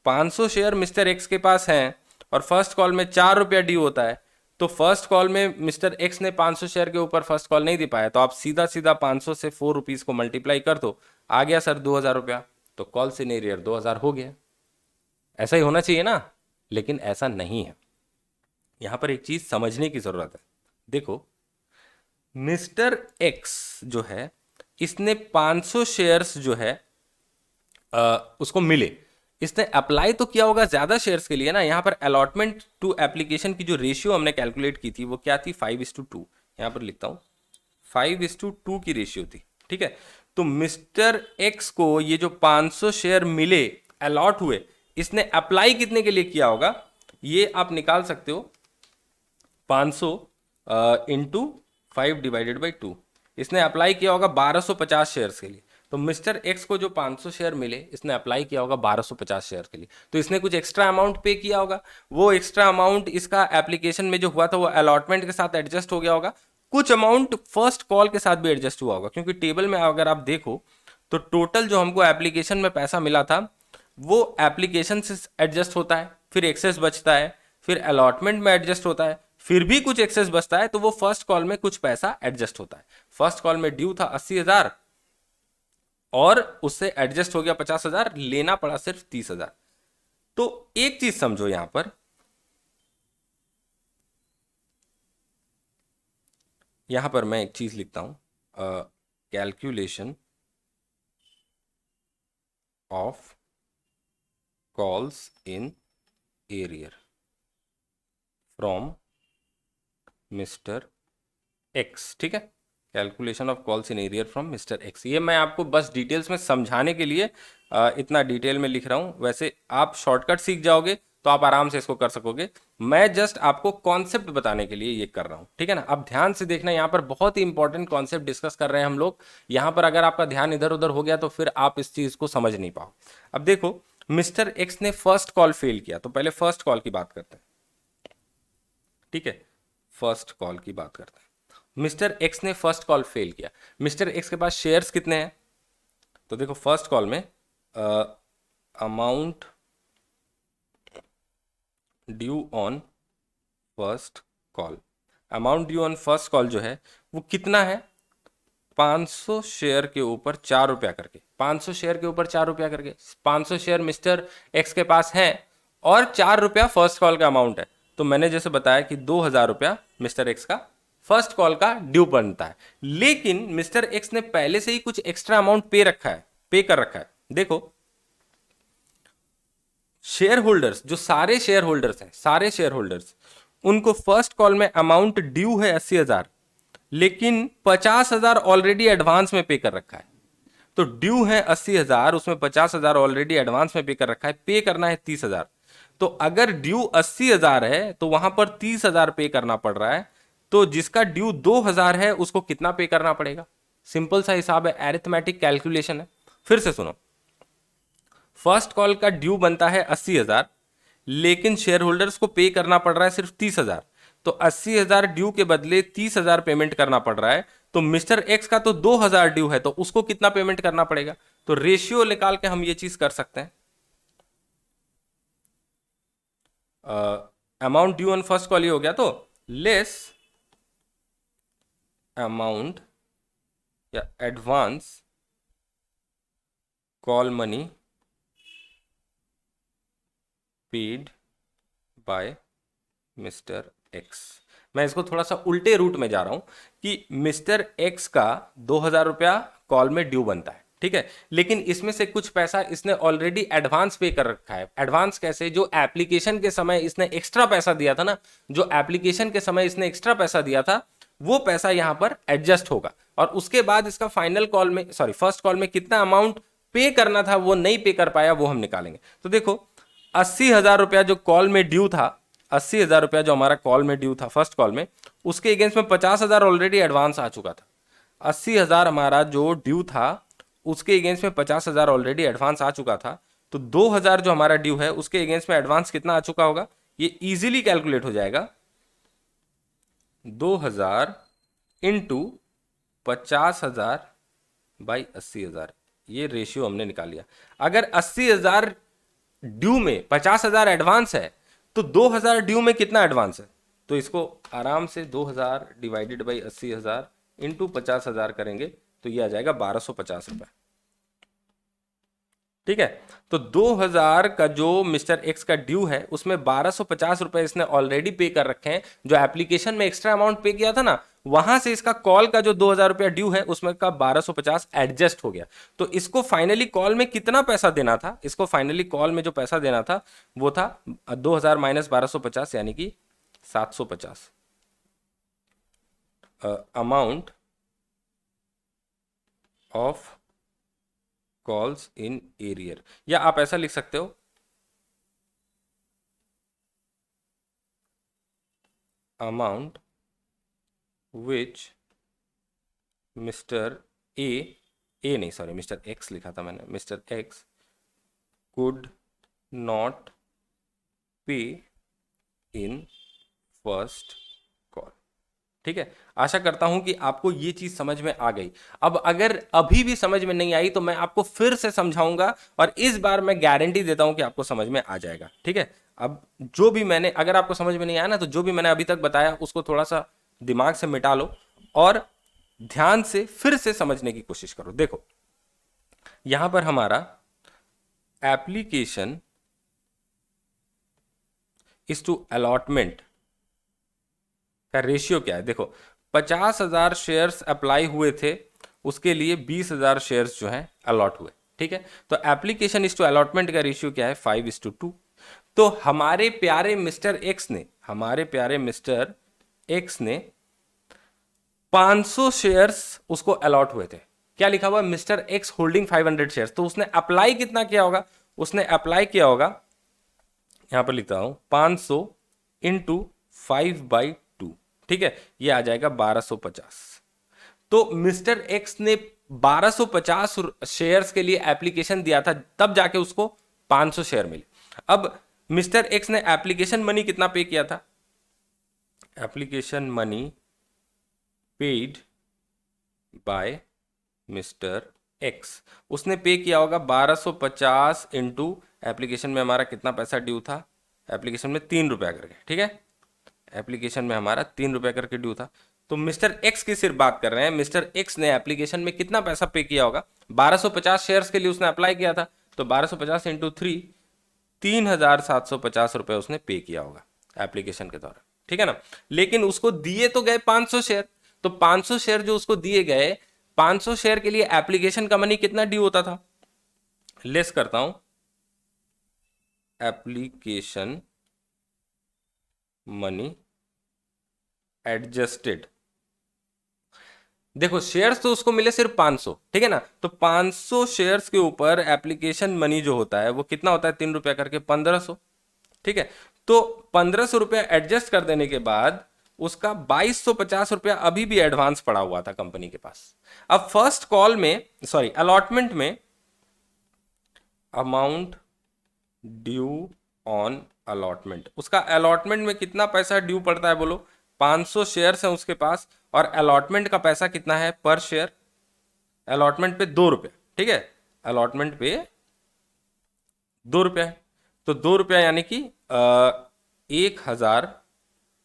500 शेयर मिस्टर एक्स के पास हैं और फर्स्ट कॉल में 4 रुपया ड्यू होता है, तो फर्स्ट कॉल में मिस्टर एक्स ने 500 शेयर के ऊपर फर्स्ट कॉल नहीं दे पाया, तो आप सीधा सीधा 500 से 4 रुपीज को मल्टीप्लाई कर दो, आ गया सर 2,000 रुपया, तो कॉल सिनेरियर 2,000 हो गया। ऐसा ही होना चाहिए ना, लेकिन ऐसा नहीं है। यहां पर एक चीज समझने की जरूरत है। देखो मिस्टर एक्स जो है इसने 500 शेयर्स जो है उसको मिले, इसने अप्लाई तो किया होगा ज्यादा शेयर्स के लिए ना। यहां पर अलॉटमेंट टू एप्लीकेशन की जो रेशियो हमने कैलकुलेट की थी वो क्या थी, 5:2। यहां पर लिखता हूं 5:2 की रेशियो थी। ठीक है, तो मिस्टर एक्स को ये जो 500 शेयर मिले, अलॉट हुए, इसने अप्लाई कितने के लिए किया होगा, ये आप निकाल सकते हो 500 इंटू 5/2। इसने अप्लाई किया होगा 1250 शेयर्स के लिए। तो मिस्टर एक्स को जो 500 शेयर मिले इसने अप्लाई किया होगा 1250 शेयर के लिए, तो इसने कुछ एक्स्ट्रा अमाउंट पे किया होगा। वो एक्स्ट्रा अमाउंट इसका एप्लीकेशन में जो हुआ था वो अलॉटमेंट के साथ एडजस्ट हो गया होगा। कुछ अमाउंट फर्स्ट कॉल के साथ भी एडजस्ट हुआ होगा, क्योंकि टेबल में अगर आप देखो तो टोटल जो हमको एप्लीकेशन में पैसा मिला था वो एप्लीकेशन से एडजस्ट होता है, फिर एक्सेस बचता है, फिर अलॉटमेंट में एडजस्ट होता है, फिर भी कुछ एक्सेस बचता है तो वो फर्स्ट कॉल में कुछ पैसा एडजस्ट होता है। फर्स्ट कॉल में ड्यू था 80,000 और उससे एडजस्ट हो गया 50,000, लेना पड़ा सिर्फ 30,000। तो एक चीज समझो यहां पर, यहां पर मैं एक चीज लिखता हूं, calculation of calls in arrear from mister x. ठीक है, calculation of calls in arrear from mister x. ये मैं आपको बस डिटेल्स में समझाने के लिए इतना डिटेल में लिख रहा हूं। वैसे आप शॉर्टकट सीख जाओगे तो आप आराम से इसको कर सकोगे। मैं जस्ट आपको कॉन्सेप्ट बताने के लिए ये कर रहा हूं, ठीक है ना। अब ध्यान से देखना, यहाँ पर बहुत ही इंपॉर्टेंट कॉन्सेप्ट डिस्कस कर रहे हैं हम लोग। यहाँ पर अगर आपका ध्यान इधर उधर हो गया तो फिर आप इस चीज को समझ नहीं पाओ। अब देखो, मिस्टर एक्स ने फर्स्ट कॉल फेल किया, तो पहले फर्स्ट कॉल की बात करते हैं। ठीक है, फर्स्ट कॉल की बात करते हैं। मिस्टर एक्स ने फर्स्ट कॉल फेल किया। मिस्टर एक्स के पास शेयर्स कितने हैं? तो देखो, फर्स्ट कॉल में amount due on first call, amount due on first call जो है वो कितना है? 500 शेयर के ऊपर 4 रुपया करके, 500 शेयर के ऊपर 4 रुपया करके। 500 शेयर मिस्टर एक्स के पास है और 4 रुपया फर्स्ट कॉल का अमाउंट है। तो मैंने जैसे बताया कि 2,000 रुपया मिस्टर एक्स का फर्स्ट कॉल का ड्यू बनता है। लेकिन मिस्टर एक्स ने पहले से ही कुछ एक्स्ट्रा अमाउंट पे कर रखा है। देखो, शेयर होल्डर्स, जो सारे शेयर होल्डर्स हैं, सारे शेयर होल्डर्स, उनको फर्स्ट कॉल में अमाउंट ड्यू है 80,000, लेकिन 50,000 ऑलरेडी एडवांस में पे कर रखा है। तो ड्यू है 80,000, उसमें 50,000 ऑलरेडी एडवांस में पे कर रखा है, पे करना है 30,000। तो अगर ड्यू 80,000 है तो वहां पर 30,000 पे करना पड़ रहा है। तो जिसका ड्यू 2,000 है उसको कितना पे करना पड़ेगा? सिंपल सा हिसाब है, एरिथमेटिक कैलकुलेशन है। फिर से सुनो, फर्स्ट कॉल का ड्यू बनता है 80,000, लेकिन शेयर होल्डर्स को पे करना पड़ रहा है सिर्फ 30,000। तो 80,000 ड्यू के बदले 30,000 पेमेंट करना पड़ रहा है। तो मिस्टर एक्स का तो 2,000 ड्यू है, तो उसको कितना पेमेंट करना पड़ेगा? तो रेशियो निकाल के हम ये चीज कर सकते हैं। Amount due on first call ये हो गया, तो लेस अमाउंट या advance call money paid by mister x. मैं इसको थोड़ा सा उल्टे रूट में जा रहा हूं कि मिस्टर एक्स का 2,000 रुपया कॉल में ड्यू बनता है, ठीक है, लेकिन इसमें से कुछ पैसा इसने ऑलरेडी एडवांस पे कर रखा है। एडवांस कैसे? जो एप्लीकेशन के समय इसने एक्स्ट्रा पैसा दिया था ना, जो एप्लीकेशन के समय इसने एक्स्ट्रा पैसा दिया था, वो पैसा यहां पर एडजस्ट होगा। और उसके बाद इसका फाइनल कॉल में, सॉरी, फर्स्ट कॉल में कितना अमाउंट पे करना था वो नहीं पे कर पाया, वो हम निकालेंगे। तो देखो, 80,000 रुपया जो कॉल में ड्यू था, 80,000 रुपया जो हमारा कॉल में ड्यू था फर्स्ट कॉल में, उसके अगेंस्ट में 50,000 ऑलरेडी एडवांस आ चुका था। 80,000 हमारा जो ड्यू था उसके अगेंस्ट में 50,000 ऑलरेडी एडवांस आ चुका था। तो 2,000 जो हमारा ड्यू है उसके अगेंस्ट में एडवांस कितना आ चुका होगा? ये इजीली कैलकुलेट हो जाएगा। 2,000 इंटू 50,000 बाई 80,000, ये रेशियो हमने निकाल लिया। अगर 80,000 ड्यू में 50,000 एडवांस है तो 2,000 ड्यू में कितना एडवांस है? तो इसको आराम से 2,000 डिवाइडेड बाई 80,000 इंटू 50,000 करेंगे तो ये आ जाएगा 1,250 रुपए। ठीक है, तो 2,000 का जो मिस्टर एक्स का ड्यू है उसमें 1,250 रुपए इसने ऑलरेडी पे कर रखे हैं। जो एप्लीकेशन में एक्स्ट्रा अमाउंट पे किया था ना, वहां से इसका कॉल का जो 2,000 रुपया ड्यू है उसमें का 1,250 एडजस्ट हो गया। तो इसको फाइनली कॉल में कितना पैसा देना था? इसको फाइनली कॉल में जो पैसा देना था वो था 2,000 माइनस 1,250 यानी कि 750 amount of calls in arrear. या आप ऐसा लिख सकते हो, अमाउंट विच मिस्टर ए नहीं, सॉरी, मिस्टर एक्स लिखा था मैंने, मिस्टर एक्स कुड नॉट पे इन फर्स्ट कॉल। ठीक है, आशा करता हूं कि आपको ये चीज समझ में आ गई। अब अगर अभी भी समझ में नहीं आई तो मैं आपको फिर से समझाऊंगा और इस बार मैं गारंटी देता हूं कि आपको समझ में आ जाएगा। ठीक है, अब जो भी मैंने, अगर आपको समझ में नहीं आया ना, तो जो भी मैंने अभी तक बताया उसको थोड़ा सा दिमाग से मिटा लो और ध्यान से फिर से समझने की कोशिश करो। देखो यहां पर हमारा एप्लीकेशन इज टू अलॉटमेंट का रेशियो क्या है। देखो 50,000 शेयर्स अप्लाई हुए थे, उसके लिए 20,000 शेयर्स जो हैं अलॉट हुए, ठीक है। तो एप्लीकेशन इज टू अलॉटमेंट का रेशियो क्या है, 5:2। तो हमारे प्यारे मिस्टर एक्स ने 500 शेयर्स उसको अलॉट हुए थे। क्या लिखा हुआ, मिस्टर एक्स होल्डिंग 500 शेयर्स। तो उसने अप्लाई कितना किया होगा, उसने अप्लाई किया होगा, यहां पर लिखता हूं 500 इंटू 5/2, ठीक है, ये आ जाएगा 1250। तो मिस्टर एक्स ने 1250 शेयर्स के लिए एप्लीकेशन दिया था, तब जाके उसको 500 शेयर मिले। अब मिस्टर एक्स ने एप्लीकेशन मनी कितना पे किया था, application money paid by mister x, उसने पे किया होगा 1250 इंटू एप्लीकेशन में हमारा कितना पैसा ड्यू था, एप्लीकेशन में 3 रुपया करके, ठीक है, एप्लीकेशन में हमारा 3 रुपया करके ड्यू था। तो मिस्टर एक्स की सिर्फ बात कर रहे हैं, मिस्टर एक्स ने एप्लीकेशन में कितना पैसा पे किया होगा, 1250 शेयर्स के लिए उसने अप्लाई किया था, तो 1250 इंटू 3, 3,750 रुपए उसने पे किया होगा एप्लीकेशन के द्वारा, ठीक है ना। लेकिन उसको दिए तो गए 500 शेयर, तो 500 शेयर जो उसको दिए गए, 500 शेयर के लिए एप्लीकेशन का मनी कितना ड्यू होता था, लेस करता हूं, एप्लीकेशन मनी एडजस्टेड। देखो शेयर्स तो उसको मिले सिर्फ 500, ठीक है ना, तो 500 शेयर्स के ऊपर एप्लीकेशन मनी जो होता है वो कितना होता है, 3 रुपया करके 1500, ठीक है। तो 1500 रुपया एडजस्ट कर देने के बाद उसका 2250 रुपया अभी भी एडवांस पड़ा हुआ था कंपनी के पास। अब फर्स्ट कॉल में, सॉरी अलॉटमेंट में, अमाउंट ड्यू ऑन अलॉटमेंट, उसका अलॉटमेंट में कितना पैसा ड्यू पड़ता है बोलो, 500 शेयर्स हैं उसके पास, और अलॉटमेंट का पैसा कितना है पर शेयर, अलॉटमेंट पे 2 रुपये, ठीक है, अलॉटमेंट पे 2 रुपया है, तो 2 रुपया यानी कि 1,000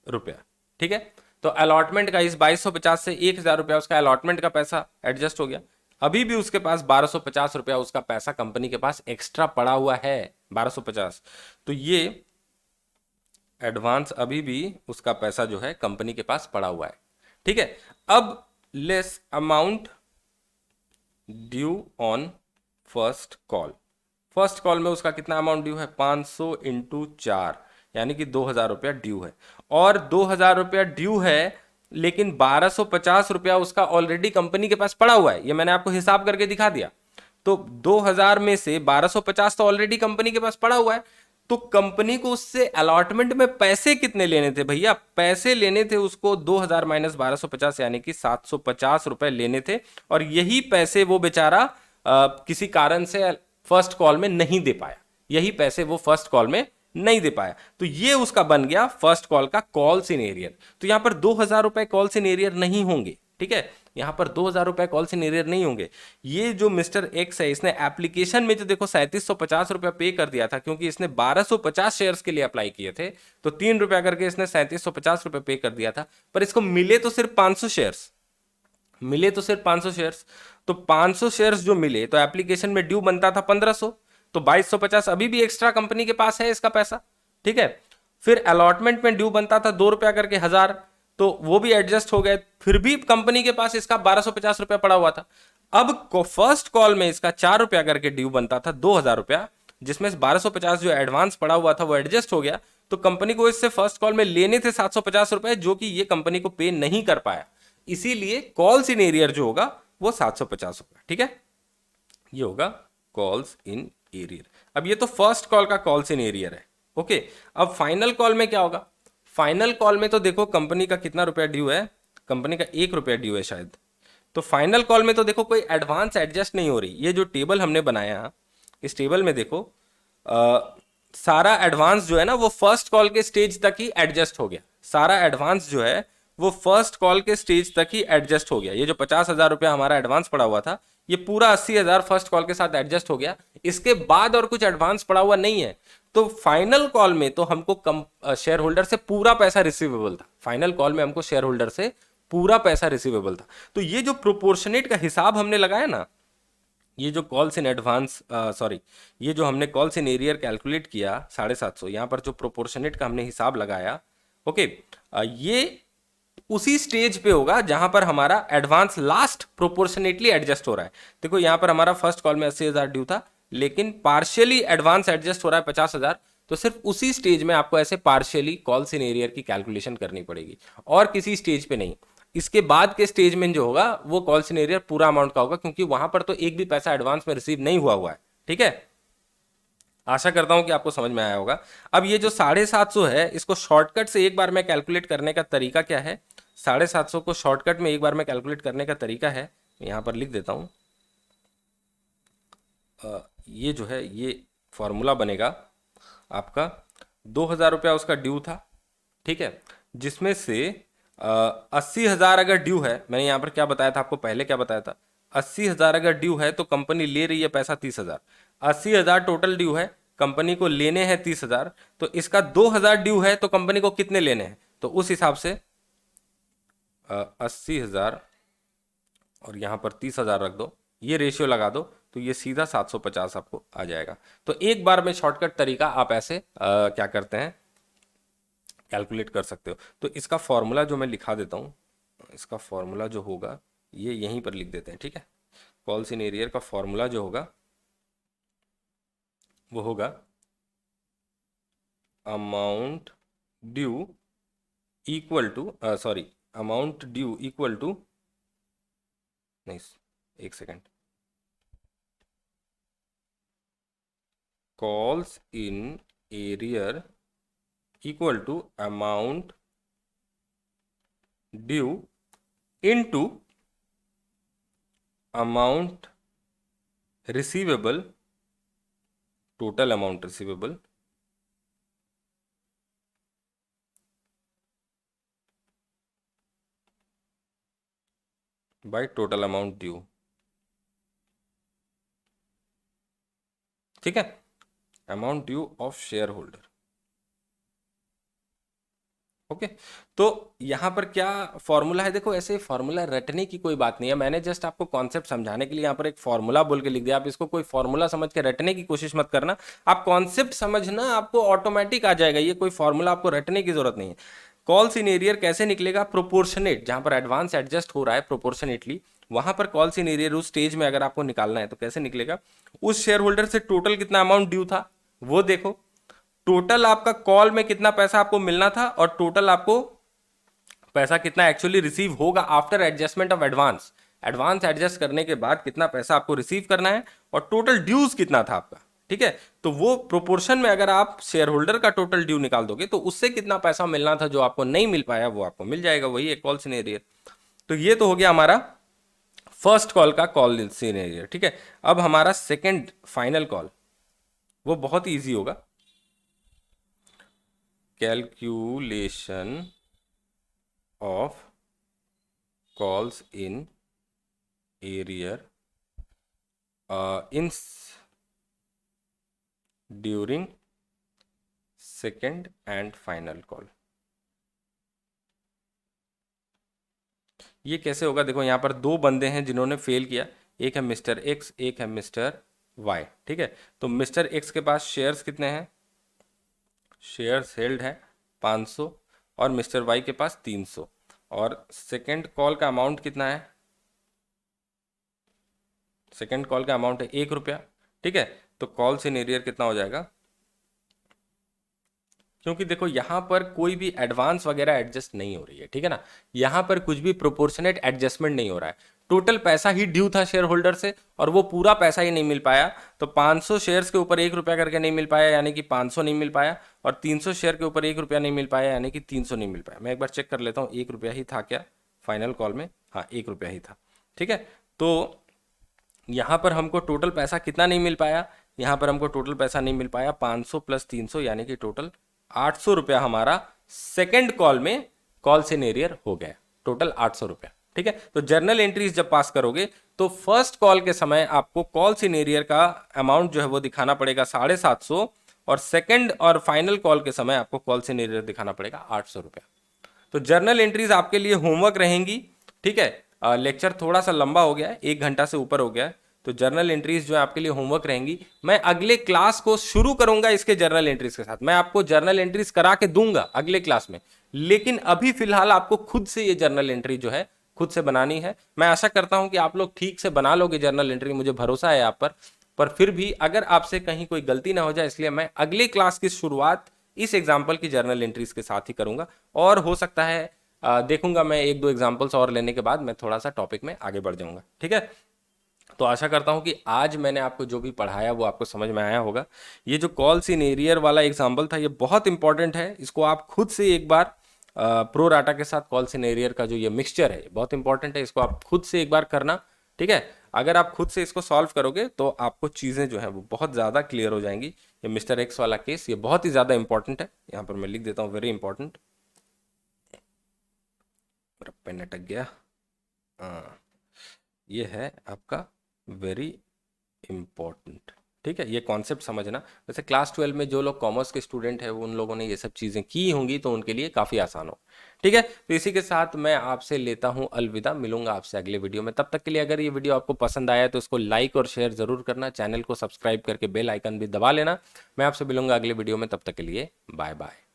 रुपया, ठीक है। तो अलॉटमेंट का इस 2250 से 1,000 रुपया उसका अलॉटमेंट का पैसा एडजस्ट हो गया। अभी भी उसके पास 1250 रुपया उसका पैसा कंपनी के पास एक्स्ट्रा पड़ा हुआ है, 1250। तो ये एडवांस अभी भी उसका पैसा जो है कंपनी के पास पड़ा हुआ है, ठीक है। अब less amount due on first call, first call में उसका कितना अमाउंट ड्यू है, 500 इंटू 4 यानी कि 2,000 रुपया ड्यू है, और 2,000 रुपया ड्यू है, लेकिन 1250 रुपया उसका ऑलरेडी कंपनी के पास पड़ा हुआ है, ये मैंने आपको हिसाब करके दिखा दिया। तो 2,000 में से 1250 तो ऑलरेडी कंपनी के पास पड़ा हुआ है, तो कंपनी को उससे अलॉटमेंट में पैसे कितने लेने थे भैया, पैसे लेने थे उसको 2,000 माइनस 1250 यानी कि 750 रुपए लेने थे, और यही पैसे वो बेचारा किसी कारण से फर्स्ट कॉल में नहीं दे पाया, यही पैसे वो फर्स्ट कॉल में नहीं दे पाया, तो ये उसका बन गया फर्स्ट कॉल का कॉल्स इन एरियर। तो यहां पर 2,000 रुपए कॉल्स इन एरियर नहीं होंगे, ठीक है, यहां पर 2,000 रुपए कॉल्स इन एरियर नहीं होंगे। ये जो मिस्टर एक्स है इसने एप्लीकेशन में तो देखो 3750 रुपया पे कर दिया था, क्योंकि इसने 1250 शेयर्स के लिए अप्लाई किए थे, तो 3 रुपया करके इसने 3750 रुपये पे कर दिया था, पर इसको मिले तो सिर्फ 500 शेयर्स, मिले तो सिर्फ 500 शेयर्स। तो 500 शेयर्स जो मिले, तो एप्लीकेशन में ड्यू बनता था 1500, तो 2250 अभी भी एक्स्ट्रा कंपनी के पास है इसका पैसा, ठीक है। फिर अलॉटमेंट में ड्यू बनता था 2 रुपया करके 1000, तो वो भी एडजस्ट हो गए, फिर भी कंपनी के पास इसका 1250 रुपया पड़ा हुआ था। अब फर्स्ट कॉल में इसका 4 रुपया करके ड्यू बनता था 2,000 रुपया, जिसमें 1250 जो एडवांस पड़ा हुआ था वो एडजस्ट हो गया, तो कंपनी को इससे फर्स्ट कॉल में लेने थे 750 रुपए, जो कि ये कंपनी को पे नहीं कर पाया, इसीलिए कॉल्स इन एरियर जो होगा वो 750 होगा, ठीक है, ये होगा कॉल्स इन एरियर। अब ये तो फर्स्ट कॉल का कॉल्स इन एरियर है, ओके। अब फाइनल कॉल में क्या होगा, फाइनल कॉल में तो देखो कंपनी का कितना रुपया ड्यू है, कंपनी का 1 रुपया ड्यू है शायद, तो फाइनल कॉल में तो देखो कोई एडवांस एडजस्ट नहीं हो रही। ये जो टेबल हमने बनाया, इस टेबल में देखो सारा एडवांस जो है ना वो फर्स्ट कॉल के स्टेज तक ही एडजस्ट हो गया, सारा एडवांस जो है वो फर्स्ट कॉल के स्टेज तक ही एडजस्ट हो गया। ये जो 50,000 रुपया हमारा एडवांस पड़ा हुआ था, ये पूरा 80,000 फर्स्ट कॉल के साथ एडजस्ट हो गया, इसके बाद और कुछ एडवांस पड़ा हुआ नहीं है। तो फाइनल कॉल में तो हमको शेयर होल्डर से पूरा पैसा रिसीवेबल था, फाइनल कॉल में हमको शेयर होल्डर से पूरा पैसा रिसीवेबल था। तो ये जो प्रोपोर्शनेट का हिसाब हमने लगाया ना, ये जो कॉल्स इन एडवांस सॉरी ये जो हमने कॉल्स इन एरियर कैलकुलेट किया 750, यहाँ पर जो प्रोपोर्शनेट का हमने हिसाब लगाया, ओके, ये उसी स्टेज पे होगा जहां पर हमारा एडवांस लास्ट प्रोपोर्शनेटली एडजस्ट हो रहा है। देखो यहाँ पर हमारा फर्स्ट कॉल में 80,000 ड्यू था, लेकिन पार्शियली एडवांस एडजस्ट हो रहा है 50,000, तो सिर्फ उसी स्टेज में आपको ऐसे पार्शियली कॉल्स इन एरियर की कैलकुलेशन करनी पड़ेगी, और किसी स्टेज पे नहीं। इसके बाद के स्टेज में जो होगा वो कॉल्स इन एरियर पूरा अमाउंट का होगा, क्योंकि वहां पर तो एक भी पैसा एडवांस में रिसीव नहीं हुआ है। ठीक है, आशा करता हूं कि आपको समझ में आया होगा। अब ये जो 750 है, इसको शॉर्टकट से एक बार में कैलकुलेट करने का तरीका क्या है? 750 को शॉर्टकट में एक बार में कैलकुलेट करने का तरीका है, यहां पर लिख देता हूं। ये जो है ये फॉर्मूला बनेगा आपका, 2,000 रुपया उसका ड्यू था, ठीक है, जिसमें से 80,000 अगर ड्यू है, मैंने यहाँ पर क्या बताया था आपको, पहले क्या बताया था, 80,000 अगर ड्यू है तो कंपनी ले रही है पैसा 30,000, 80,000 टोटल ड्यू है, कंपनी को लेने हैं 30,000, तो इसका 2,000 ड्यू है तो कंपनी को कितने लेने हैं, तो उस हिसाब से 80,000 और यहाँ पर 30,000 रख दो, ये रेशियो लगा दो, तो ये सीधा 750 आपको आ जाएगा। तो एक बार में शॉर्टकट तरीका आप ऐसे क्या करते हैं, कैलकुलेट कर सकते हो। तो इसका फॉर्मूला जो मैं लिखा देता हूँ, इसका फॉर्मूला जो होगा ये यहीं पर लिख देते हैं, ठीक है। कॉल्स इन एरियर का फॉर्मूला जो होगा वो होगा amount due equal to amount due equal to, नहीं एक second, calls in arrear equal to amount due into amount receivable, total amount receivable by total amount due, ठीक है, amount due of shareholder. Okay, तो यहाँ पर क्या formula है, देखो ऐसे फॉर्मूला रटने की कोई बात नहीं है, मैंने जस्ट आपको कॉन्सेप्ट समझाने के लिए यहाँ पर एक फॉर्मूला बोल के लिख दिया। आप इसको कोई फॉर्मूला समझ के रटने की कोशिश मत करना, आप कॉन्सेप्ट समझना, आपको ऑटोमेटिक आ जाएगा, ये कोई फॉर्मूला आपको रटने की जरूरत नहीं है। कॉल्स इन एरियर कैसे निकलेगा, प्रोपोर्शनेट, जहां पर एडवांस एडजस्ट हो रहा है प्रोपोर्शनेटली, वहां पर कॉल्स इन एरियर उस स्टेज में अगर आपको निकालना है तो कैसे निकलेगा, उस शेयर होल्डर से टोटल कितना अमाउंट ड्यू था वो देखो, टोटल आपका कॉल में कितना पैसा आपको मिलना था, और टोटल आपको पैसा कितना एक्चुअली रिसीव होगा after adjustment of advance, advance adjust करने के बाद कितना पैसा आपको रिसीव करना है, और टोटल ड्यूज कितना था आपका, ठीक है। तो वो प्रोपोर्शन में अगर आप शेयर होल्डर का टोटल ड्यू निकाल दोगे तो उससे कितना पैसा मिलना था जो आपको नहीं मिल पाया वो आपको मिल जाएगा, वही एक कॉल सिनेरियर। तो ये तो हो गया हमारा फर्स्ट कॉल का कॉल सिनेरियर, ठीक है। अब हमारा सेकेंड फाइनल कॉल वो बहुत ईजी होगा, calculation of calls in arrear in during second and final call. ये कैसे होगा, देखो यहाँ पर दो बंदे हैं जिन्होंने फेल किया, एक है मिस्टर एक्स, एक है मिस्टर वाई, ठीक है। तो मिस्टर एक्स के पास शेयर्स कितने हैं, शेयर्स हेल्ड है 500, और मिस्टर वाई के पास 300, और सेकेंड कॉल का अमाउंट कितना है, सेकेंड कॉल का अमाउंट है 1 रुपया, ठीक है। तो कॉल्स इन एरियर कितना हो जाएगा, क्योंकि देखो यहाँ पर कोई भी एडवांस वगैरह एडजस्ट नहीं हो रही है, ठीक है ना, यहाँ पर कुछ भी प्रोपोर्शनेट एडजस्टमेंट नहीं हो रहा है, टोटल पैसा ही ड्यू था शेयर होल्डर से और वो पूरा पैसा ही नहीं मिल पाया। तो 500 शेयर्स के ऊपर 1 रुपया करके नहीं मिल पाया, यानी कि 500 नहीं मिल पाया, और 300 शेयर के ऊपर 1 रुपया नहीं मिल पाया, यानी कि 300 नहीं मिल पाया। मैं एक बार चेक कर लेता हूँ 1 रुपया ही था क्या फाइनल कॉल में, हाँ 1 रुपया ही था, ठीक है। तो यहाँ पर हमको टोटल पैसा कितना नहीं मिल पाया, यहाँ पर हमको टोटल पैसा नहीं मिल पाया 500 प्लस 300, यानी कि टोटल 800 रुपया हमारा सेकेंड कॉल में कॉल सिनेरियर हो गया, टोटल 800 रुपया, ठीक है। तो जर्नल एंट्रीज जब पास करोगे तो फर्स्ट कॉल के समय आपको कॉल्स इन एरियर का अमाउंट जो है वो दिखाना पड़ेगा 750, और सेकंड और फाइनल कॉल के समय आपको कॉल्स इन एरियर दिखाना पड़ेगा 800 रुपया। तो जर्नल एंट्रीज आपके लिए होमवर्क रहेंगी, ठीक है। लेक्चर थोड़ा सा लंबा हो गया है, 1 घंटा से ऊपर हो गया है, तो जर्नल एंट्रीज जो है आपके लिए होमवर्क रहेंगी। मैं अगले क्लास को शुरू करूंगा इसके जर्नल एंट्रीज के साथ, मैं आपको जर्नल एंट्रीज करा के दूंगा अगले क्लास में, लेकिन अभी फिलहाल आपको खुद से ये जर्नल एंट्री जो है खुद से बनानी है। मैं आशा करता हूं कि आप लोग ठीक से बना लोगे जर्नल एंट्री, मुझे भरोसा है आप पर फिर भी अगर आपसे कहीं कोई गलती ना हो जाए, इसलिए मैं अगले क्लास की शुरुआत इस एग्जाम्पल की जर्नल एंट्रीज के साथ ही करूंगा, और हो सकता है देखूंगा मैं 1-2 एग्जाम्पल्स और लेने के बाद मैं थोड़ा सा टॉपिक में आगे बढ़ जाऊंगा, ठीक है। तो आशा करता हूं कि आज मैंने आपको जो भी पढ़ाया वो आपको समझ में आया होगा। ये जो कॉल्स इन एरियर वाला एग्जाम्पल था ये बहुत इंपॉर्टेंट है, इसको आप खुद से एक बार प्रो राटा के साथ कॉल्स इन एरियर का जो ये मिक्सचर है बहुत इंपॉर्टेंट है, इसको आप खुद से एक बार करना, ठीक है। अगर आप खुद से इसको सॉल्व करोगे तो आपको चीज़ें जो है वो बहुत ज़्यादा क्लियर हो जाएंगी। ये मिस्टर एक्स वाला केस ये बहुत ही ज़्यादा इंपॉर्टेंट है, यहाँ पर मैं लिख देता हूँ वेरी इंपॉर्टेंट, मेरा पेन अटक गया। हाँ, ये है आपका वेरी इंपॉर्टेंट, ठीक है। ये कॉन्सेप्ट समझना, वैसे क्लास 12 में जो लोग कॉमर्स के स्टूडेंट हैं उन लोगों ने ये सब चीज़ें की होंगी तो उनके लिए काफ़ी आसान हो, ठीक है। तो इसी के साथ मैं आपसे लेता हूं अलविदा, मिलूंगा आपसे अगले वीडियो में। तब तक के लिए अगर ये वीडियो आपको पसंद आया तो इसको लाइक और शेयर जरूर करना, चैनल को सब्सक्राइब करके बेल आइकन भी दबा लेना। मैं आपसे मिलूंगा अगले वीडियो में, तब तक के लिए बाय बाय।